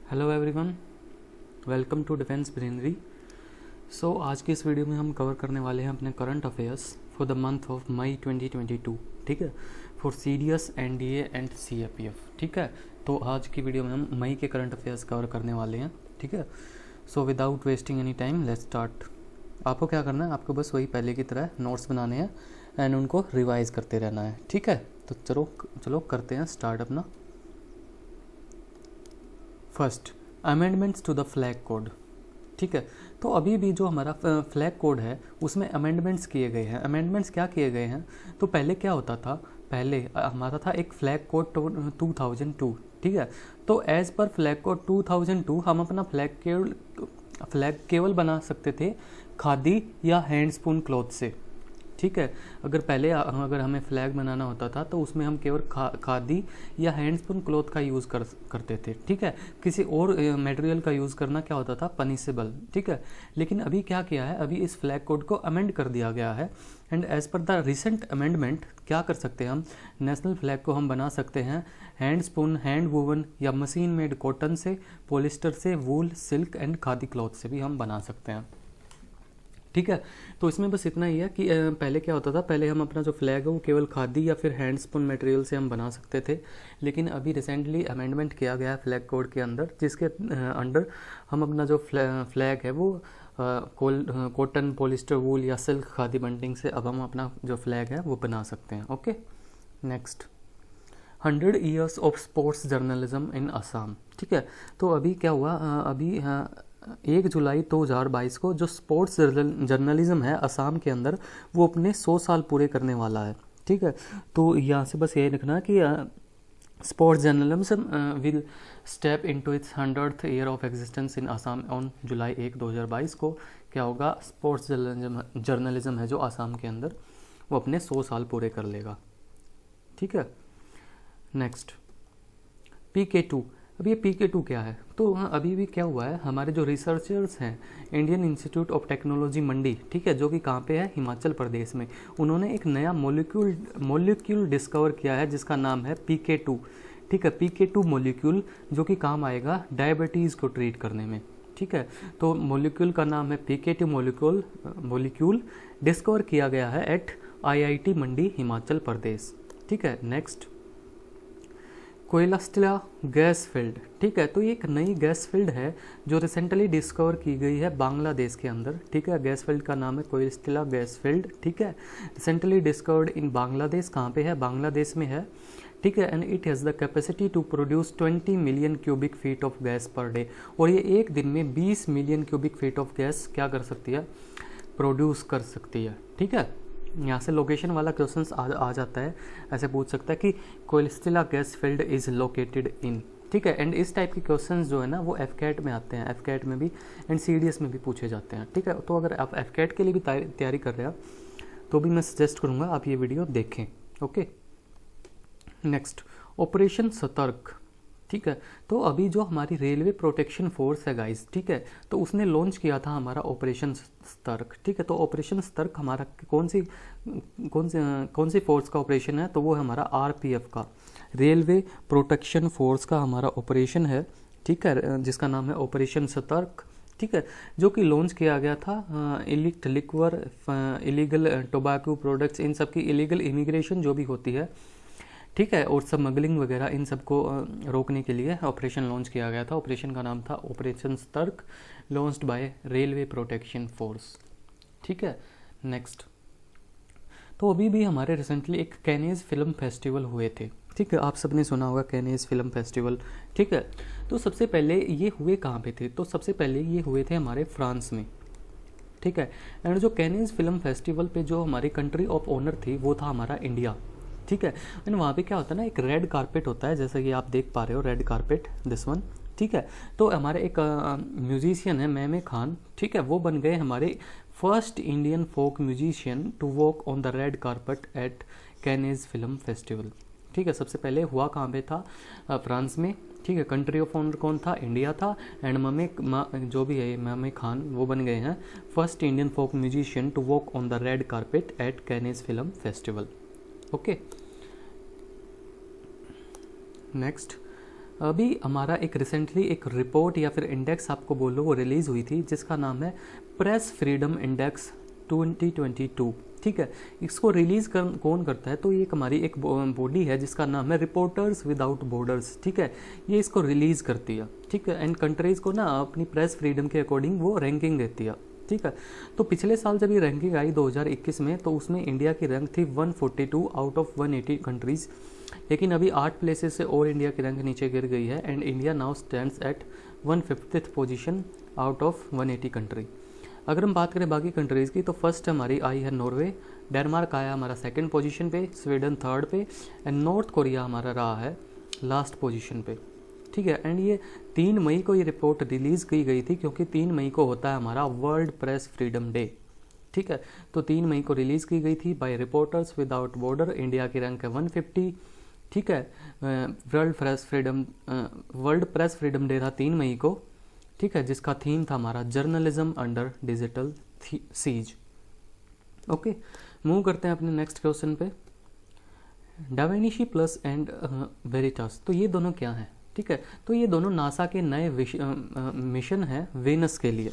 Hello everyone, welcome to Defence Brainery. So आज की इस वीडियो में हम कवर करने वाले हैं अपने current affairs for the month of May 2022। ठीक है, for CDS, NDA and CAPF. ठीक है, तो आज की वीडियो में हम मई के करंट अफेयर्स कवर करने वाले हैं। ठीक है, so without wasting any time let's start. आपको क्या करना है, आपको बस वही पहले की तरह नोट्स बनाने हैं एंड उनको रिवाइज करते रहना है। ठीक है, तो चलो करते हैं स्टार्ट अपना। First, amendments to the flag code. ठीक है, तो अभी भी जो हमारा फ्लैग कोड है उसमें अमेंडमेंट्स किए गए हैं। अमेंडमेंट्स क्या किए गए हैं, तो पहले क्या होता था, पहले हमारा था एक फ्लैग कोड 2002। ठीक है, तो एज पर फ्लैग कोड 2002 हम अपना फ्लैग केवल बना सकते थे खादी या हैंड स्पून क्लॉथ से। ठीक है, अगर हमें फ्लैग बनाना होता था तो उसमें हम केवल खादी या हैंड स्पून क्लॉथ का यूज़ करते थे। ठीक है, किसी और मटेरियल का यूज़ करना क्या होता था, पनिशेबल। ठीक है, लेकिन अभी क्या किया है, अभी इस फ्लैग कोड को अमेंड कर दिया गया है and as per the recent amendment क्या कर सकते हैं हम, नेशनल फ्लैग को हम बना सकते हैं हैंड स्पून, हैंड वूवन या मशीन मेड कॉटन से, पॉलिस्टर से, वूल, सिल्क एंड खादी क्लॉथ से भी हम बना सकते हैं। ठीक है, तो इसमें बस इतना ही है कि पहले क्या होता था, पहले हम अपना जो फ्लैग है वो केवल खादी या फिर हैंड स्पून मटेरियल से हम बना सकते थे, लेकिन अभी रिसेंटली अमेंडमेंट किया गया है फ्लैग कोड के अंदर, जिसके अंडर हम अपना जो फ्लैग है वो कॉटन, पॉलिस्टर, वूल या सिल्क खादी बंटिंग से अब हम अपना जो फ्लैग है वो बना सकते हैं। Okay, next, 100 years of sports journalism in Assam. ठीक है, तो अभी क्या हुआ, अभी 1 जुलाई 2022 को जो स्पोर्ट्स जर्नलिज्म है असम के अंदर वो अपने 100 साल पूरे करने वाला है। ठीक है, तो यहाँ से बस यही लिखना कि sports journalism will step into its 100th year of existence in Assam on July 1, 2022 को क्या होगा, स्पोर्ट्स जर्नलिज्म है जो असम के अंदर वो अपने 100 साल पूरे कर लेगा। ठीक है, नेक्स्ट, PK2। अब ये PK2 क्या है, तो अभी भी क्या हुआ है, हमारे जो रिसर्चर्स हैं इंडियन इंस्टीट्यूट ऑफ टेक्नोलॉजी मंडी, ठीक है, जो कि कहाँ पे है, हिमाचल प्रदेश में, उन्होंने एक नया मोलिक्यूल डिस्कवर किया है जिसका नाम है PK2। ठीक है, PK2 मोलिक्यूल जो कि काम आएगा डायबिटीज़ को ट्रीट करने में। ठीक है, तो मोलिक्यूल का नाम है PK2 मोलिक्यूल डिस्कवर किया गया है एट IIT मंडी, हिमाचल प्रदेश। ठीक है, नेक्स्ट, कोयलास्टिला गैस फील्ड। ठीक है, तो ये एक नई गैस फील्ड है जो रिसेंटली डिस्कवर की गई है बांग्लादेश के अंदर। ठीक है, गैस फील्ड का नाम है कोयलास्टिला गैस फील्ड। ठीक है, रिसेंटली डिस्कवर्ड इन बांग्लादेश। कहाँ पे है, बांग्लादेश में है। ठीक है, and it has the capacity to produce 20 million cubic feet of gas per day. और ये एक दिन में 20 million cubic feet of gas क्या कर सकती है, प्रोड्यूस कर सकती है। ठीक है, यहाँ से लोकेशन वाला क्वेश्चन आ जाता है, ऐसे पूछ सकता है कि कोयलास्टिला gas field is located in. ठीक है, एंड इस टाइप के क्वेश्चंस जो है ना वो एफकेट में आते हैं, एफकेट में भी एंड सीडीएस में भी पूछे जाते हैं। ठीक है, तो अगर आप एफकेट के लिए भी तैयारी कर रहे हैं तो भी मैं सजेस्ट करूँगा आप ये वीडियो देखें। ओके, नेक्स्ट, ऑपरेशन सतर्क। ठीक है, तो अभी जो हमारी रेलवे प्रोटेक्शन फोर्स है गाइस, ठीक है, तो उसने लॉन्च किया था हमारा ऑपरेशन सतर्क। ठीक है, तो ऑपरेशन सतर्क हमारा कौन सी फोर्स का ऑपरेशन है, तो वो है हमारा RPF का, रेलवे प्रोटेक्शन फोर्स का हमारा ऑपरेशन है। ठीक है, जिसका नाम है ऑपरेशन सतर्क। ठीक है, जो कि लॉन्च किया गया था illicit liquor, illegal tobacco products, इन सब की इलीगल इमिग्रेशन जो भी होती है, ठीक है, और स्मगलिंग वगैरह, इन सबको रोकने के लिए ऑपरेशन लॉन्च किया गया था। ऑपरेशन का नाम था ऑपरेशन सतर्क, launched by railway protection force. ठीक है, नेक्स्ट, तो अभी भी हमारे रिसेंटली एक कैनेज फिल्म फेस्टिवल हुए थे। ठीक है, आप सबने सुना होगा कैनेज फिल्म फेस्टिवल। ठीक है, तो सबसे पहले ये हुए कहाँ पे थे, तो सबसे पहले ये हुए थे हमारे फ्रांस में। ठीक है, एंड जो कैनेज फिल्म फेस्टिवल पे जो हमारी कंट्री ऑफ ऑनर थी वो था हमारा इंडिया। ठीक है, एंड वहाँ पे क्या होता है ना, एक रेड कारपेट होता है, जैसा कि आप देख पा रहे हो, रेड कारपेट, दिस वन। ठीक है, तो हमारे एक म्यूजिशियन है मैमे खान। ठीक है, वो बन गए हमारे first Indian folk musician to walk on the red carpet at Cannes film festival. ठीक है, सबसे पहले हुआ कहाँ पे था, फ्रांस में। ठीक है, कंट्री ऑफ ऑनर कौन था, इंडिया था, एंड जो भी है मैमे खान वो बन गए हैं first Indian folk musician to walk on the red carpet at Cannes film festival. Okay, next, अभी हमारा एक रिसेंटली एक रिपोर्ट या फिर इंडेक्स आपको बोलो वो रिलीज़ हुई थी, जिसका नाम है प्रेस फ्रीडम इंडेक्स 2022। ठीक है, इसको रिलीज़ कौन करता है? तो ये हमारी एक बॉडी है जिसका नाम है रिपोर्टर्स विदाउट बॉर्डर्स। ठीक है, ये इसको रिलीज़ करती है। ठीक है, एंड कंट्रीज़ को ना अपनी प्रेस फ्रीडम के अकॉर्डिंग वो रैंकिंग देती है। ठीक है, तो पिछले साल जब ये रैंकिंग आई 2021 में, तो उसमें इंडिया की रैंक थी 142 आउट ऑफ 180 कंट्रीज़। लेकिन अभी 8 प्लेसेस से और इंडिया की रैंक नीचे गिर गई है, and India now stands eight 150th position out of 180 country. अगर हम बात करें बाकी कंट्रीज़ की, तो फर्स्ट हमारी आई है नॉर्वे, डेनमार्क आया हमारा सेकंड पोजीशन पे, स्वीडन थर्ड पे, एंड नॉर्थ कोरिया हमारा रहा है लास्ट पोजीशन पे। ठीक है, एंड ये 3 मई को ये रिपोर्ट रिलीज़ की गई थी, क्योंकि 3 मई को होता है हमारा वर्ल्ड प्रेस फ्रीडम डे। ठीक है, तो 3 मई को रिलीज़ की गई थी bye reporters without border. India की रैंक है 150। ठीक है, वर्ल्ड प्रेस फ्रीडम डे था 3 मई को। ठीक है, जिसका थीम था हमारा journalism under digital siege. Okay, move करते हैं अपने नेक्स्ट क्वेश्चन पे। डाविंची प्लस एंड वेरिटास, तो ये दोनों क्या हैं? ठीक है, तो ये दोनों नासा के नए मिशन हैं वीनस के लिए।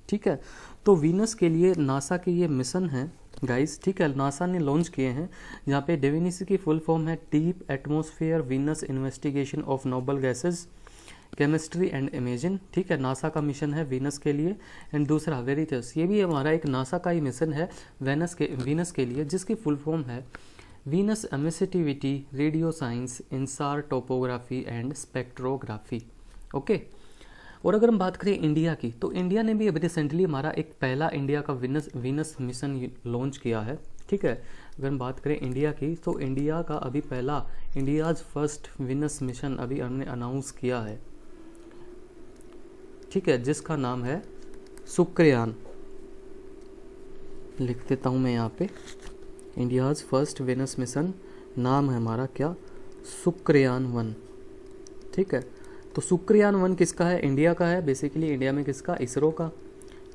ठीक है, तो वीनस के लिए नासा के ये मिशन हैं गाइस। ठीक है, नासा ने लॉन्च किए हैं, जहाँ पे डाविंची की फुल फॉर्म है deep atmosphere Venus investigation of noble gases chemistry and imagine. ठीक है, नासा का मिशन है वीनस के लिए। एंड दूसरा वेरिटस, ये भी हमारा एक नासा का ही मिशन है वीनस के लिए, जिसकी फुल फॉर्म है Venus emissivity radio science InSAR topography and spectrography. Okay, और अगर हम बात करें इंडिया की, तो इंडिया ने भी अभी रिसेंटली हमारा एक पहला इंडिया का वीनस मिशन लॉन्च किया है। ठीक है, अगर हम बात करें इंडिया की, तो इंडिया का अभी पहला इंडियाज़ फर्स्ट वीनस मिशन अभी हमने अनाउंस किया है। ठीक है, जिसका नाम है शुक्रयान। लिख देता हूँ मैं यहाँ पे, इंडियाज़ फर्स्ट वीनस मिशन नाम है हमारा क्या? शुक्रयान 1। ठीक है, तो शुक्रयान 1 किसका है? इंडिया का है। बेसिकली इंडिया में किसका? इसरो का।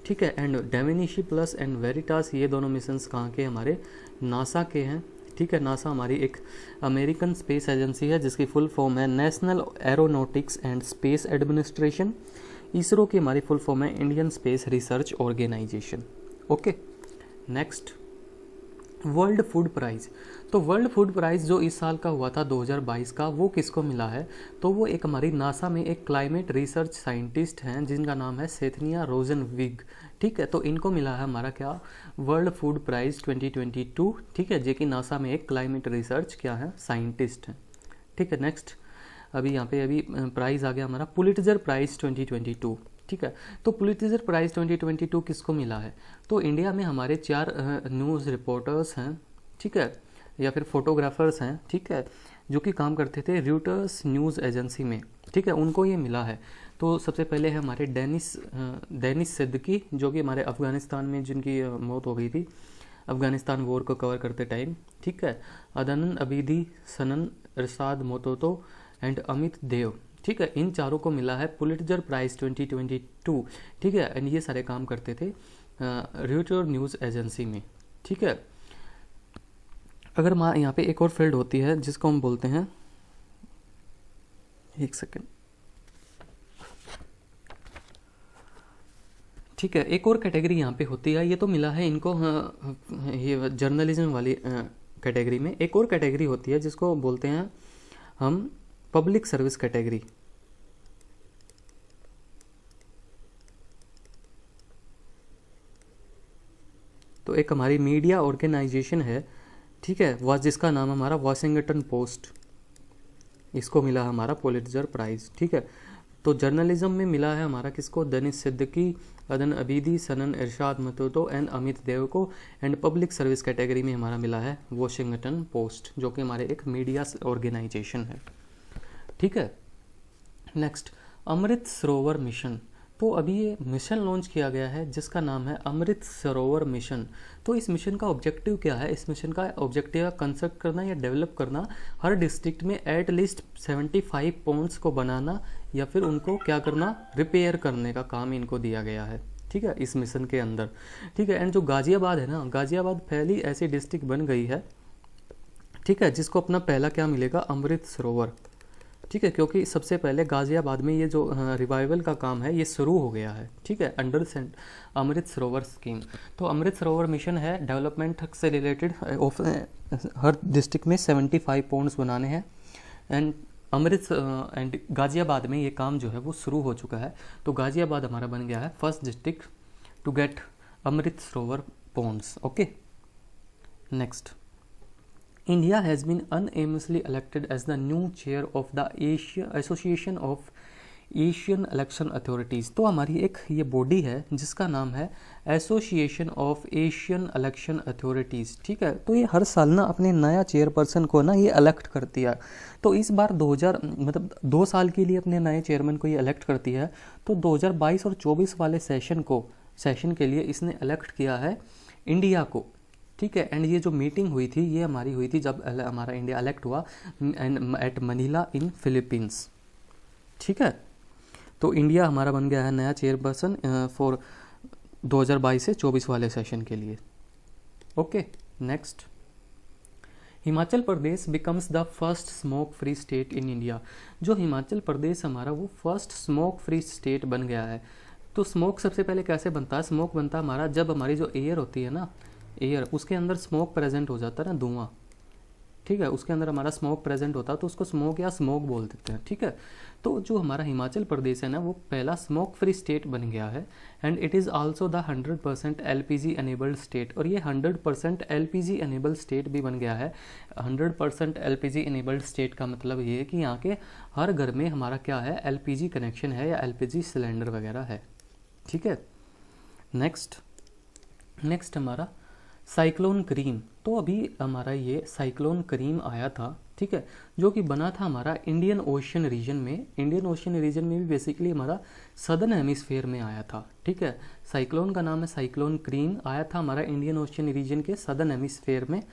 ठीक है, and da Vinci plus and Veritas, ये दोनों मिशंस कहाँ के? हमारे नासा के हैं। ठीक है, नासा हमारी एक अमेरिकन स्पेस एजेंसी है, जिसकी फुल फॉर्म है National Aeronautics and Space Administration. ISRO की हमारी फुल फॉर्म है Indian Space Research Organisation. Okay, next World Food Prize. तो वर्ल्ड फूड प्राइज़ जो इस साल का हुआ था 2022 का, वो किसको मिला है? तो वो एक हमारी नासा में एक क्लाइमेट रिसर्च साइंटिस्ट हैं, जिनका नाम है सेथनिया रोजनविग। ठीक है, तो इनको मिला है हमारा क्या? World Food Prize 2022। ठीक है, जो कि नासा में एक क्लाइमेट रिसर्च क्या है? साइंटिस्ट हैं। ठीक है, नेक्स्ट अभी यहाँ पे अभी प्राइज़ आ गया हमारा पुलिट्जर प्राइज़ 2022। ठीक है, तो पुलिट्जर प्राइज़ 2022 किसको मिला है? तो इंडिया में हमारे 4 न्यूज़ रिपोर्टर्स हैं। ठीक है, या फिर फोटोग्राफर्स हैं। ठीक है, जो कि काम करते थे रॉयटर्स न्यूज़ एजेंसी में। ठीक है, उनको ये मिला है। तो सबसे पहले है हमारे डेनिस सिद्दीकी, जो कि हमारे अफ़गानिस्तान में जिनकी मौत हो गई थी अफ़गानिस्तान वॉर को कवर करते टाइम। ठीक है, अदनन अबीदी, सनन इरशाद मोतोतो एंड अमित देव। ठीक है, इन चारों को मिला है पुलिट्जर प्राइज़ 2022। ठीक है, एंड ये सारे काम करते थे रॉयटर्स न्यूज़ एजेंसी में। ठीक है, अगर यहाँ पे एक और फील्ड होती है जिसको हम बोलते हैं, एक सेकेंड। ठीक है, एक और कैटेगरी यहाँ पे होती है, ये तो मिला है इनको ये जर्नलिज्म वाली कैटेगरी में। एक और कैटेगरी होती है जिसको बोलते हैं हम पब्लिक सर्विस कैटेगरी। तो एक हमारी मीडिया ऑर्गेनाइजेशन है। ठीक है, जिसका नाम हमारा वाशिंगटन पोस्ट, इसको मिला हमारा पुलिट्जर प्राइज़। ठीक है, तो जर्नलिज्म में मिला है हमारा किसको? डेनिस सिद्दीकी, अदन अबीदी, सनन इरशाद मोतोतो एंड अमित देव को। एंड पब्लिक सर्विस कैटेगरी में हमारा मिला है वाशिंगटन पोस्ट, जो कि हमारे एक मीडिया ऑर्गेनाइजेशन है। ठीक है, नेक्स्ट अमृत सरोवर मिशन। तो अभी ये मिशन लॉन्च किया गया है जिसका नाम है अमृत सरोवर मिशन। तो इस मिशन का ऑब्जेक्टिव क्या है? इस मिशन का ऑब्जेक्टिव है कंस्ट्रक्ट करना या डेवलप करना हर डिस्ट्रिक्ट में एट लीस्ट 75 पॉन्ड्स को बनाना, या फिर उनको क्या करना? रिपेयर करने का काम इनको दिया गया है। ठीक है, इस मिशन के अंदर। ठीक है, एंड जो गाजियाबाद है ना, गाजियाबाद पहली ऐसी डिस्ट्रिक्ट बन गई है। ठीक है, जिसको अपना पहला क्या मिलेगा? अमृत सरोवर। ठीक है, क्योंकि सबसे पहले गाज़ियाबाद में ये जो रिवाइवल का काम है ये शुरू हो गया है, ठीक है, अंडर अमृत सरोवर स्कीम। तो अमृत सरोवर मिशन है डेवलपमेंट से रिलेटेड ऑफ हर डिस्ट्रिक्ट में 75 पॉन्ड्स बनाने हैं एंड अमृत एंड गाज़ियाबाद में ये काम जो है वो शुरू हो चुका है। तो गाज़ियाबाद हमारा बन गया है first district to get Amrit Sarovar ponds. Okay, next, India has been unanimously elected as the new chair of the Association of Asian Election Authorities। तो हमारी एक ये बॉडी है जिसका नाम है association of Asian election authorities, ठीक है। तो ये हर साल ना अपने नया चेयरपर्सन को ना ये इलेक्ट करती है। तो इस बार 2 साल के लिए अपने नए चेयरमैन को ये इलेक्ट करती है। तो 2022 और 24 वाले सेशन के लिए इसने इलेक्ट किया है इंडिया को, ठीक है। एंड ये जो मीटिंग हुई थी ये हमारी हुई थी जब हमारा इंडिया इलेक्ट हुआ एट मनीला इन फिलीपींस, ठीक है। तो इंडिया हमारा बन गया है नया चेयरपर्सन फॉर 2022 से 24 वाले सेशन के लिए। Okay, next, Himachal Pradesh becomes the first smoke free state in India. जो हिमाचल प्रदेश हमारा वो फर्स्ट स्मोक फ्री स्टेट बन गया है। तो स्मोक सबसे पहले कैसे बनता है? स्मोक बनता है हमारा जब हमारी जो एयर होती है ना, एयर उसके अंदर स्मोक प्रेजेंट हो जाता है ना, धुआं, ठीक है, उसके अंदर हमारा स्मोक प्रेजेंट होता है तो उसको स्मोक या स्मोक बोल देते हैं, ठीक है। तो जो हमारा हिमाचल प्रदेश है ना वो पहला स्मोक फ्री स्टेट बन गया है and it is also the 100% LPG enabled state. और ये 100% LPG एनेबल्ड स्टेट भी बन गया है। 100% LPG एनेबल्ड स्टेट का मतलब ये है कि यहाँ के हर घर में हमारा क्या है, LPG कनेक्शन है या LPG सिलेंडर वगैरह है, ठीक है। नेक्स्ट हमारा साइक्लोन करीम। तो अभी हमारा ये साइक्लोन करीम आया था, ठीक है, जो कि बना था हमारा इंडियन ओशन रीजन में। इंडियन ओशन रीजन में भी बेसिकली हमारा सदर्न हेमिस्फीयर में आया था, ठीक है। साइक्लोन का नाम है साइक्लोन करीम, आया था हमारा इंडियन ओशन रीजन के सदर्न हेमिस्फीयर में,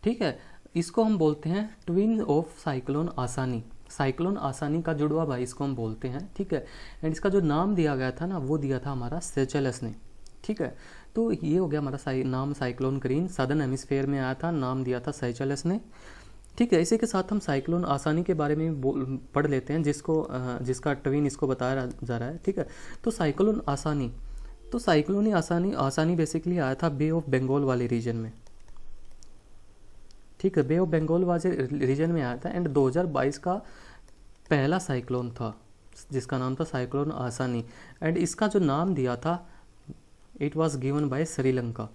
ठीक है। इसको हम बोलते हैं ट्विन ऑफ साइक्लोन आसानी। साइक्लोन आसानी का जुड़वा भाई इसको हम बोलते हैं, ठीक है। एंड इसका जो नाम दिया गया था ना वो दिया था हमारा सेचेलस ने, ठीक है। तो ये हो गया हमारा नाम साइक्लोन करीम, सदर्न हेमिस्फीयर में आया था, नाम दिया था सेचेलस ने, ठीक है। इसी के साथ हम साइक्लोन आसानी के बारे में पढ़ लेते हैं जिसका ट्विन इसको बताया जा रहा है, ठीक है। तो साइक्लोन आसानी, तो साइक्लोन आसानी बेसिकली आया था बे ऑफ बंगाल वाले रीजन में, ठीक है, बे ऑफ बंगाल वाले रीजन में आया था। एंड 2022 का पहला साइक्लोन था जिसका नाम था साइक्लोन आसानी एंड इसका जो नाम दिया था it was given by Sri Lanka,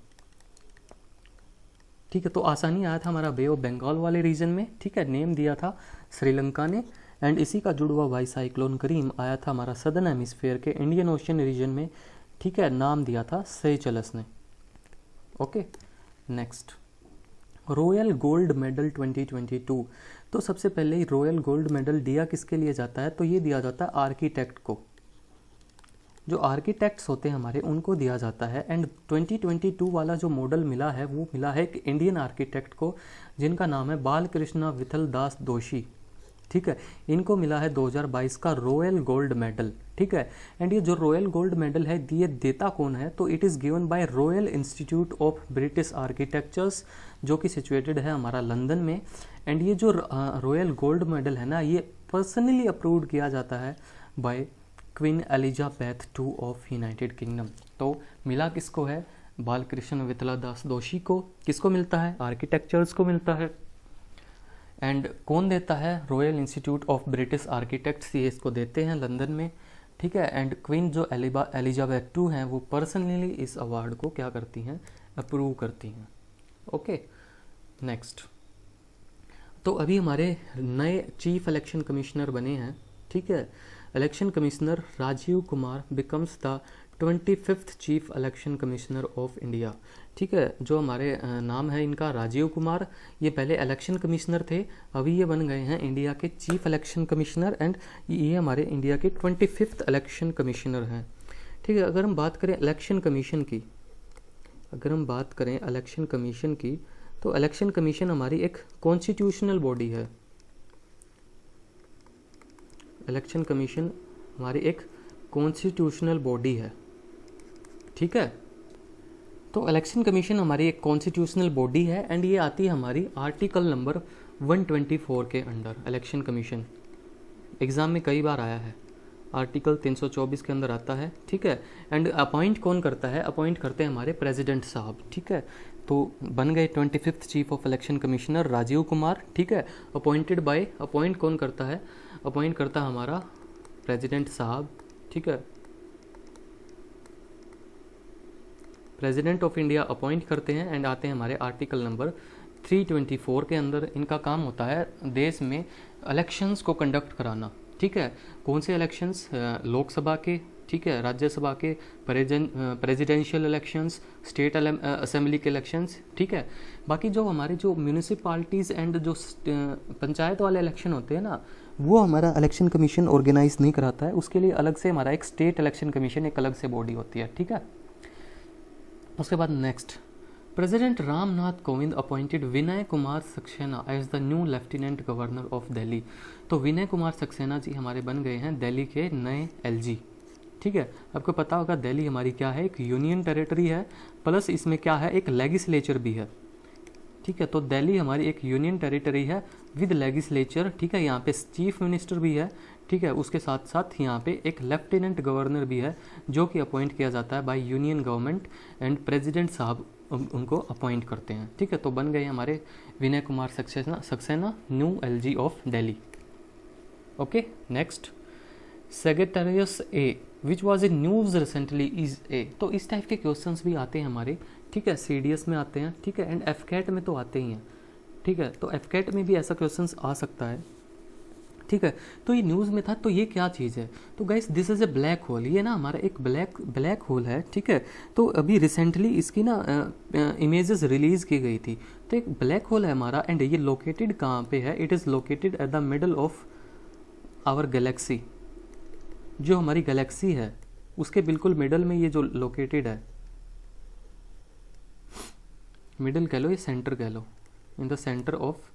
ठीक है। तो आसानी आया था हमारा बे ऑफ बंगाल वाले रीजन में, ठीक है, नेम दिया था श्रीलंका ने। एंड इसी का जुड़वा भाई साइक्लोन करीम आया था हमारा सदर्न हेमिस्फीयर के इंडियन ओशन रीजन में, ठीक है, नाम दिया था सेचेलस ने। Okay, next, royal gold medal 2022। तो सबसे पहले रॉयल गोल्ड मेडल दिया किसके लिए जाता है? तो ये दिया जाता है आर्किटेक्ट को, जो आर्किटेक्ट्स होते हैं हमारे उनको दिया जाता है। एंड 2022 वाला जो मॉडल मिला है वो मिला है एक इंडियन आर्किटेक्ट को जिनका नाम है बालकृष्ण विठल दास दोषी, ठीक है। इनको मिला है 2022 का रॉयल गोल्ड मेडल, ठीक है। एंड ये जो रॉयल गोल्ड मेडल है ये देता कौन है? तो it is given bye royal institute of British architectures जो कि सिचुएटेड है हमारा लंदन में। एंड ये जो रॉयल गोल्ड मेडल है ना ये पर्सनली अप्रूव्ड किया जाता है by Queen Elizabeth II of United Kingdom. तो मिला किसको है? बालकृष्ण विठला दास दोषी को। किसको मिलता है? आर्किटेक्चर्स को मिलता है। एंड कौन देता है? Royal institute of British architects, ये इसको देते हैं लंदन में, ठीक है। एंड क्वीन जो एलिजाबेथ II हैं वो पर्सनली इस अवार्ड को क्या करती हैं? अप्रूव करती हैं। ओके, नेक्स्ट, तो अभी हमारे नए चीफ इलेक्शन कमिश्नर बने हैं, ठीक है। Election commissioner Rajiv Kumar becomes the 25th chief election commissioner of India, ठीक है। जो हमारे नाम है इनका राजीव कुमार, ये पहले इलेक्शन कमिश्नर थे, अभी ये बन गए हैं इंडिया के चीफ इलेक्शन कमिश्नर। एंड ये हमारे इंडिया के 25th इलेक्शन कमिश्नर हैं, ठीक है। अगर हम बात करें इलेक्शन कमीशन की, तो इलेक्शन कमीशन हमारी एक कॉन्स्टिट्यूशनल बॉडी है। इलेक्शन कमीशन हमारी एक कॉन्स्टिट्यूशनल बॉडी है, ठीक है। तो इलेक्शन कमीशन हमारी एक कॉन्स्टिट्यूशनल बॉडी है एंड ये आती है हमारी आर्टिकल नंबर 124 के अंडर। इलेक्शन कमीशन एग्ज़ाम में कई बार आया है, आर्टिकल 324 के अंदर आता है, ठीक है। एंड अपॉइंट कौन करता है, अपॉइंट करते हैं हमारे प्रेसिडेंट साहब, ठीक है। तो बन गए 25th chief of election commissioner Rajiv Kumar, ठीक है। अपॉइंटेड बाय, अपॉइंट कौन करता है, अपॉइंट करता है हमारा प्रेसिडेंट साहब, ठीक है। प्रेसिडेंट ऑफ इंडिया अपॉइंट करते हैं एंड आते हैं हमारे आर्टिकल नंबर 324 के अंदर। इनका काम होता है देश में इलेक्शंस को कंडक्ट कराना, ठीक है। कौन से इलेक्शंस, लोकसभा के, ठीक है, राज्यसभा के, प्रेसिडेंशियल इलेक्शंस, स्टेट असेंबली के इलेक्शंस, ठीक है। बाकी जो हमारे जो म्यूनिसिपालिटीज़ एंड जो पंचायत वाले इलेक्शन होते हैं ना, वो हमारा इलेक्शन कमीशन ऑर्गेनाइज नहीं कराता है, उसके लिए अलग से हमारा एक स्टेट इलेक्शन कमीशन, एक अलग से बॉडी होती है, ठीक है। उसके बाद next, president Ramnath Kovind appointed Vinay Kumar Saxena as the new lieutenant governor of Delhi. तो विनय कुमार सक्सेना जी हमारे बन गए हैं दिल्ली के नए एलजी, ठीक है। आपको पता होगा दिल्ली हमारी क्या है, एक यूनियन टेरिटरी है, प्लस इसमें क्या है, एक लेजिस्लेचर भी है, ठीक है। तो दिल्ली हमारी एक यूनियन टेरिटरी है विद लेजिस्लेचर, ठीक है। यहाँ पे चीफ मिनिस्टर भी है, ठीक है। उसके साथ साथ यहाँ पे एक लेफ्टिनेंट गवर्नर भी है जो कि अपॉइंट किया जाता है by union government and president साहब उनको अपॉइंट करते हैं, ठीक है। तो बन गए हमारे Vinay Kumar Saxena new LG of Delhi. Okay, next, सेक्रेटेरियस a which was a news recently is a. तो इस टाइप के क्वेश्चंस भी आते हैं हमारे, ठीक है। सीडीएस में आते हैं, ठीक है, एंड एफकेट में तो आते ही हैं, ठीक है। तो एफकेट में भी ऐसा क्वेश्चंस आ सकता है, ठीक है। तो ये न्यूज़ में था, तो ये क्या चीज़ है, तो guys this is a black hole, ये ना हमारा एक ब्लैक होल है, ठीक है। तो अभी रिसेंटली इसकी ना इमेजेस रिलीज़ की गई थी। तो एक ब्लैक होल है हमारा, एंड ये लोकेटेड कहाँ पे है, it is located at the middle of our galaxy. जो हमारी गैलेक्सी है उसके बिल्कुल मिडल में ये जो लोकेटेड है, मिडल कह लो या सेंटर कह लो, in the centre of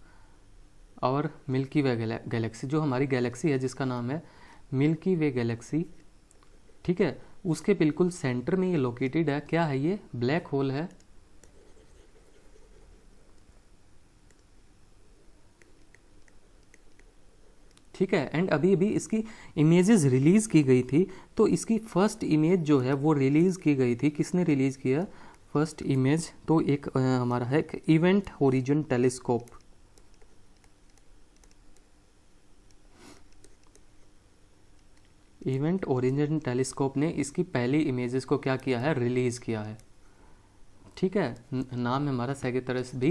our Milky Way galaxy. जो हमारी गैलेक्सी है जिसका नाम है मिल्की वे गैलेक्सी, ठीक है, उसके बिल्कुल सेंटर में ये लोकेटेड है। क्या है ये, ब्लैक होल है, ठीक है। एंड अभी भी इसकी इमेजेस रिलीज की गई थी। तो इसकी फर्स्ट इमेज जो है वो रिलीज की गई थी, किसने रिलीज किया फर्स्ट इमेज, तो एक हमारा है event Horizon telescope, event origin telescope ने इसकी पहली इमेजेस को क्या किया है, रिलीज किया है, ठीक है। नाम है हमारा सेगेटरस भी,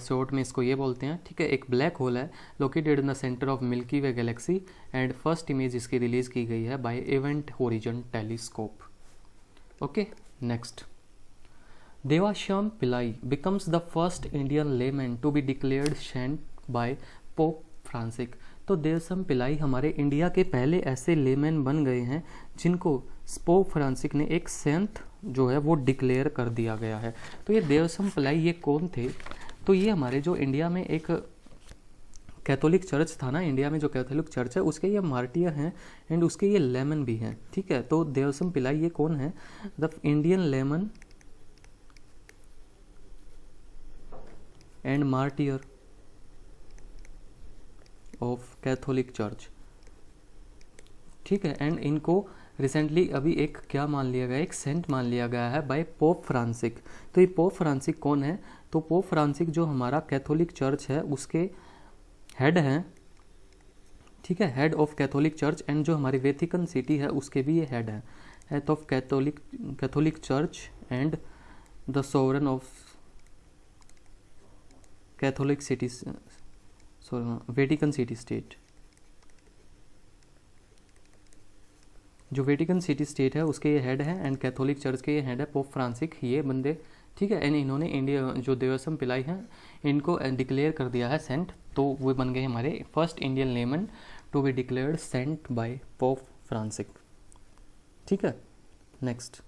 शॉर्ट में इसको ये बोलते हैं, ठीक है। एक ब्लैक होल है located in the centre of Milky Way galaxy and first image इसकी रिलीज की गई है by Event Horizon Telescope. Okay, next, Devasahayam Pillai becomes the first Indian layman to be declared saint by Pope Francis. तो देवश्याम पिल्लाई हमारे India के पहले ऐसे layman बन गए हैं जिनको पोप फ्रांसिस ने एक सेंट जो है वो डिक्लेयर कर दिया गया है। तो ये देवश्याम पिल्लाई ये कौन थे, तो ये हमारे जो इंडिया में एक कैथोलिक चर्च था ना, इंडिया में जो कैथोलिक चर्च है उसके ये मार्टियर हैं एंड उसके ये लेमन भी हैं, ठीक है। तो देवश्याम पिल्लाई ये कौन है, the Indian lemon and martyr of Catholic church, ठीक है। एंड इनको रिसेंटली अभी एक क्या मान लिया गया, एक सेंट मान लिया गया है बाय पोप फ्रांसिस। तो ये पोप फ्रांसिस कौन है, तो पोप फ्रांसिस जो हमारा कैथोलिक चर्च है उसके हेड हैं, ठीक है, head of Catholic church. And जो हमारी वेटिकन सिटी है उसके भी ये हेड है, head of Catholic church and the sovereign of Catholic city, Vatican city state. जो वेटिकन सिटी स्टेट है उसके ये हेड है एंड कैथोलिक चर्च के ये हेड है पोप फ्रांसिस, ये बंदे, ठीक है। एंड इन्होंने इंडिया जो देवश्याम पिल्लाई हैं इनको डिक्लेयर कर दिया है सेंट, तो वो बन गए हमारे first Indian layman to be declared saint by Pope Francis, ठीक है। नेक्स्ट,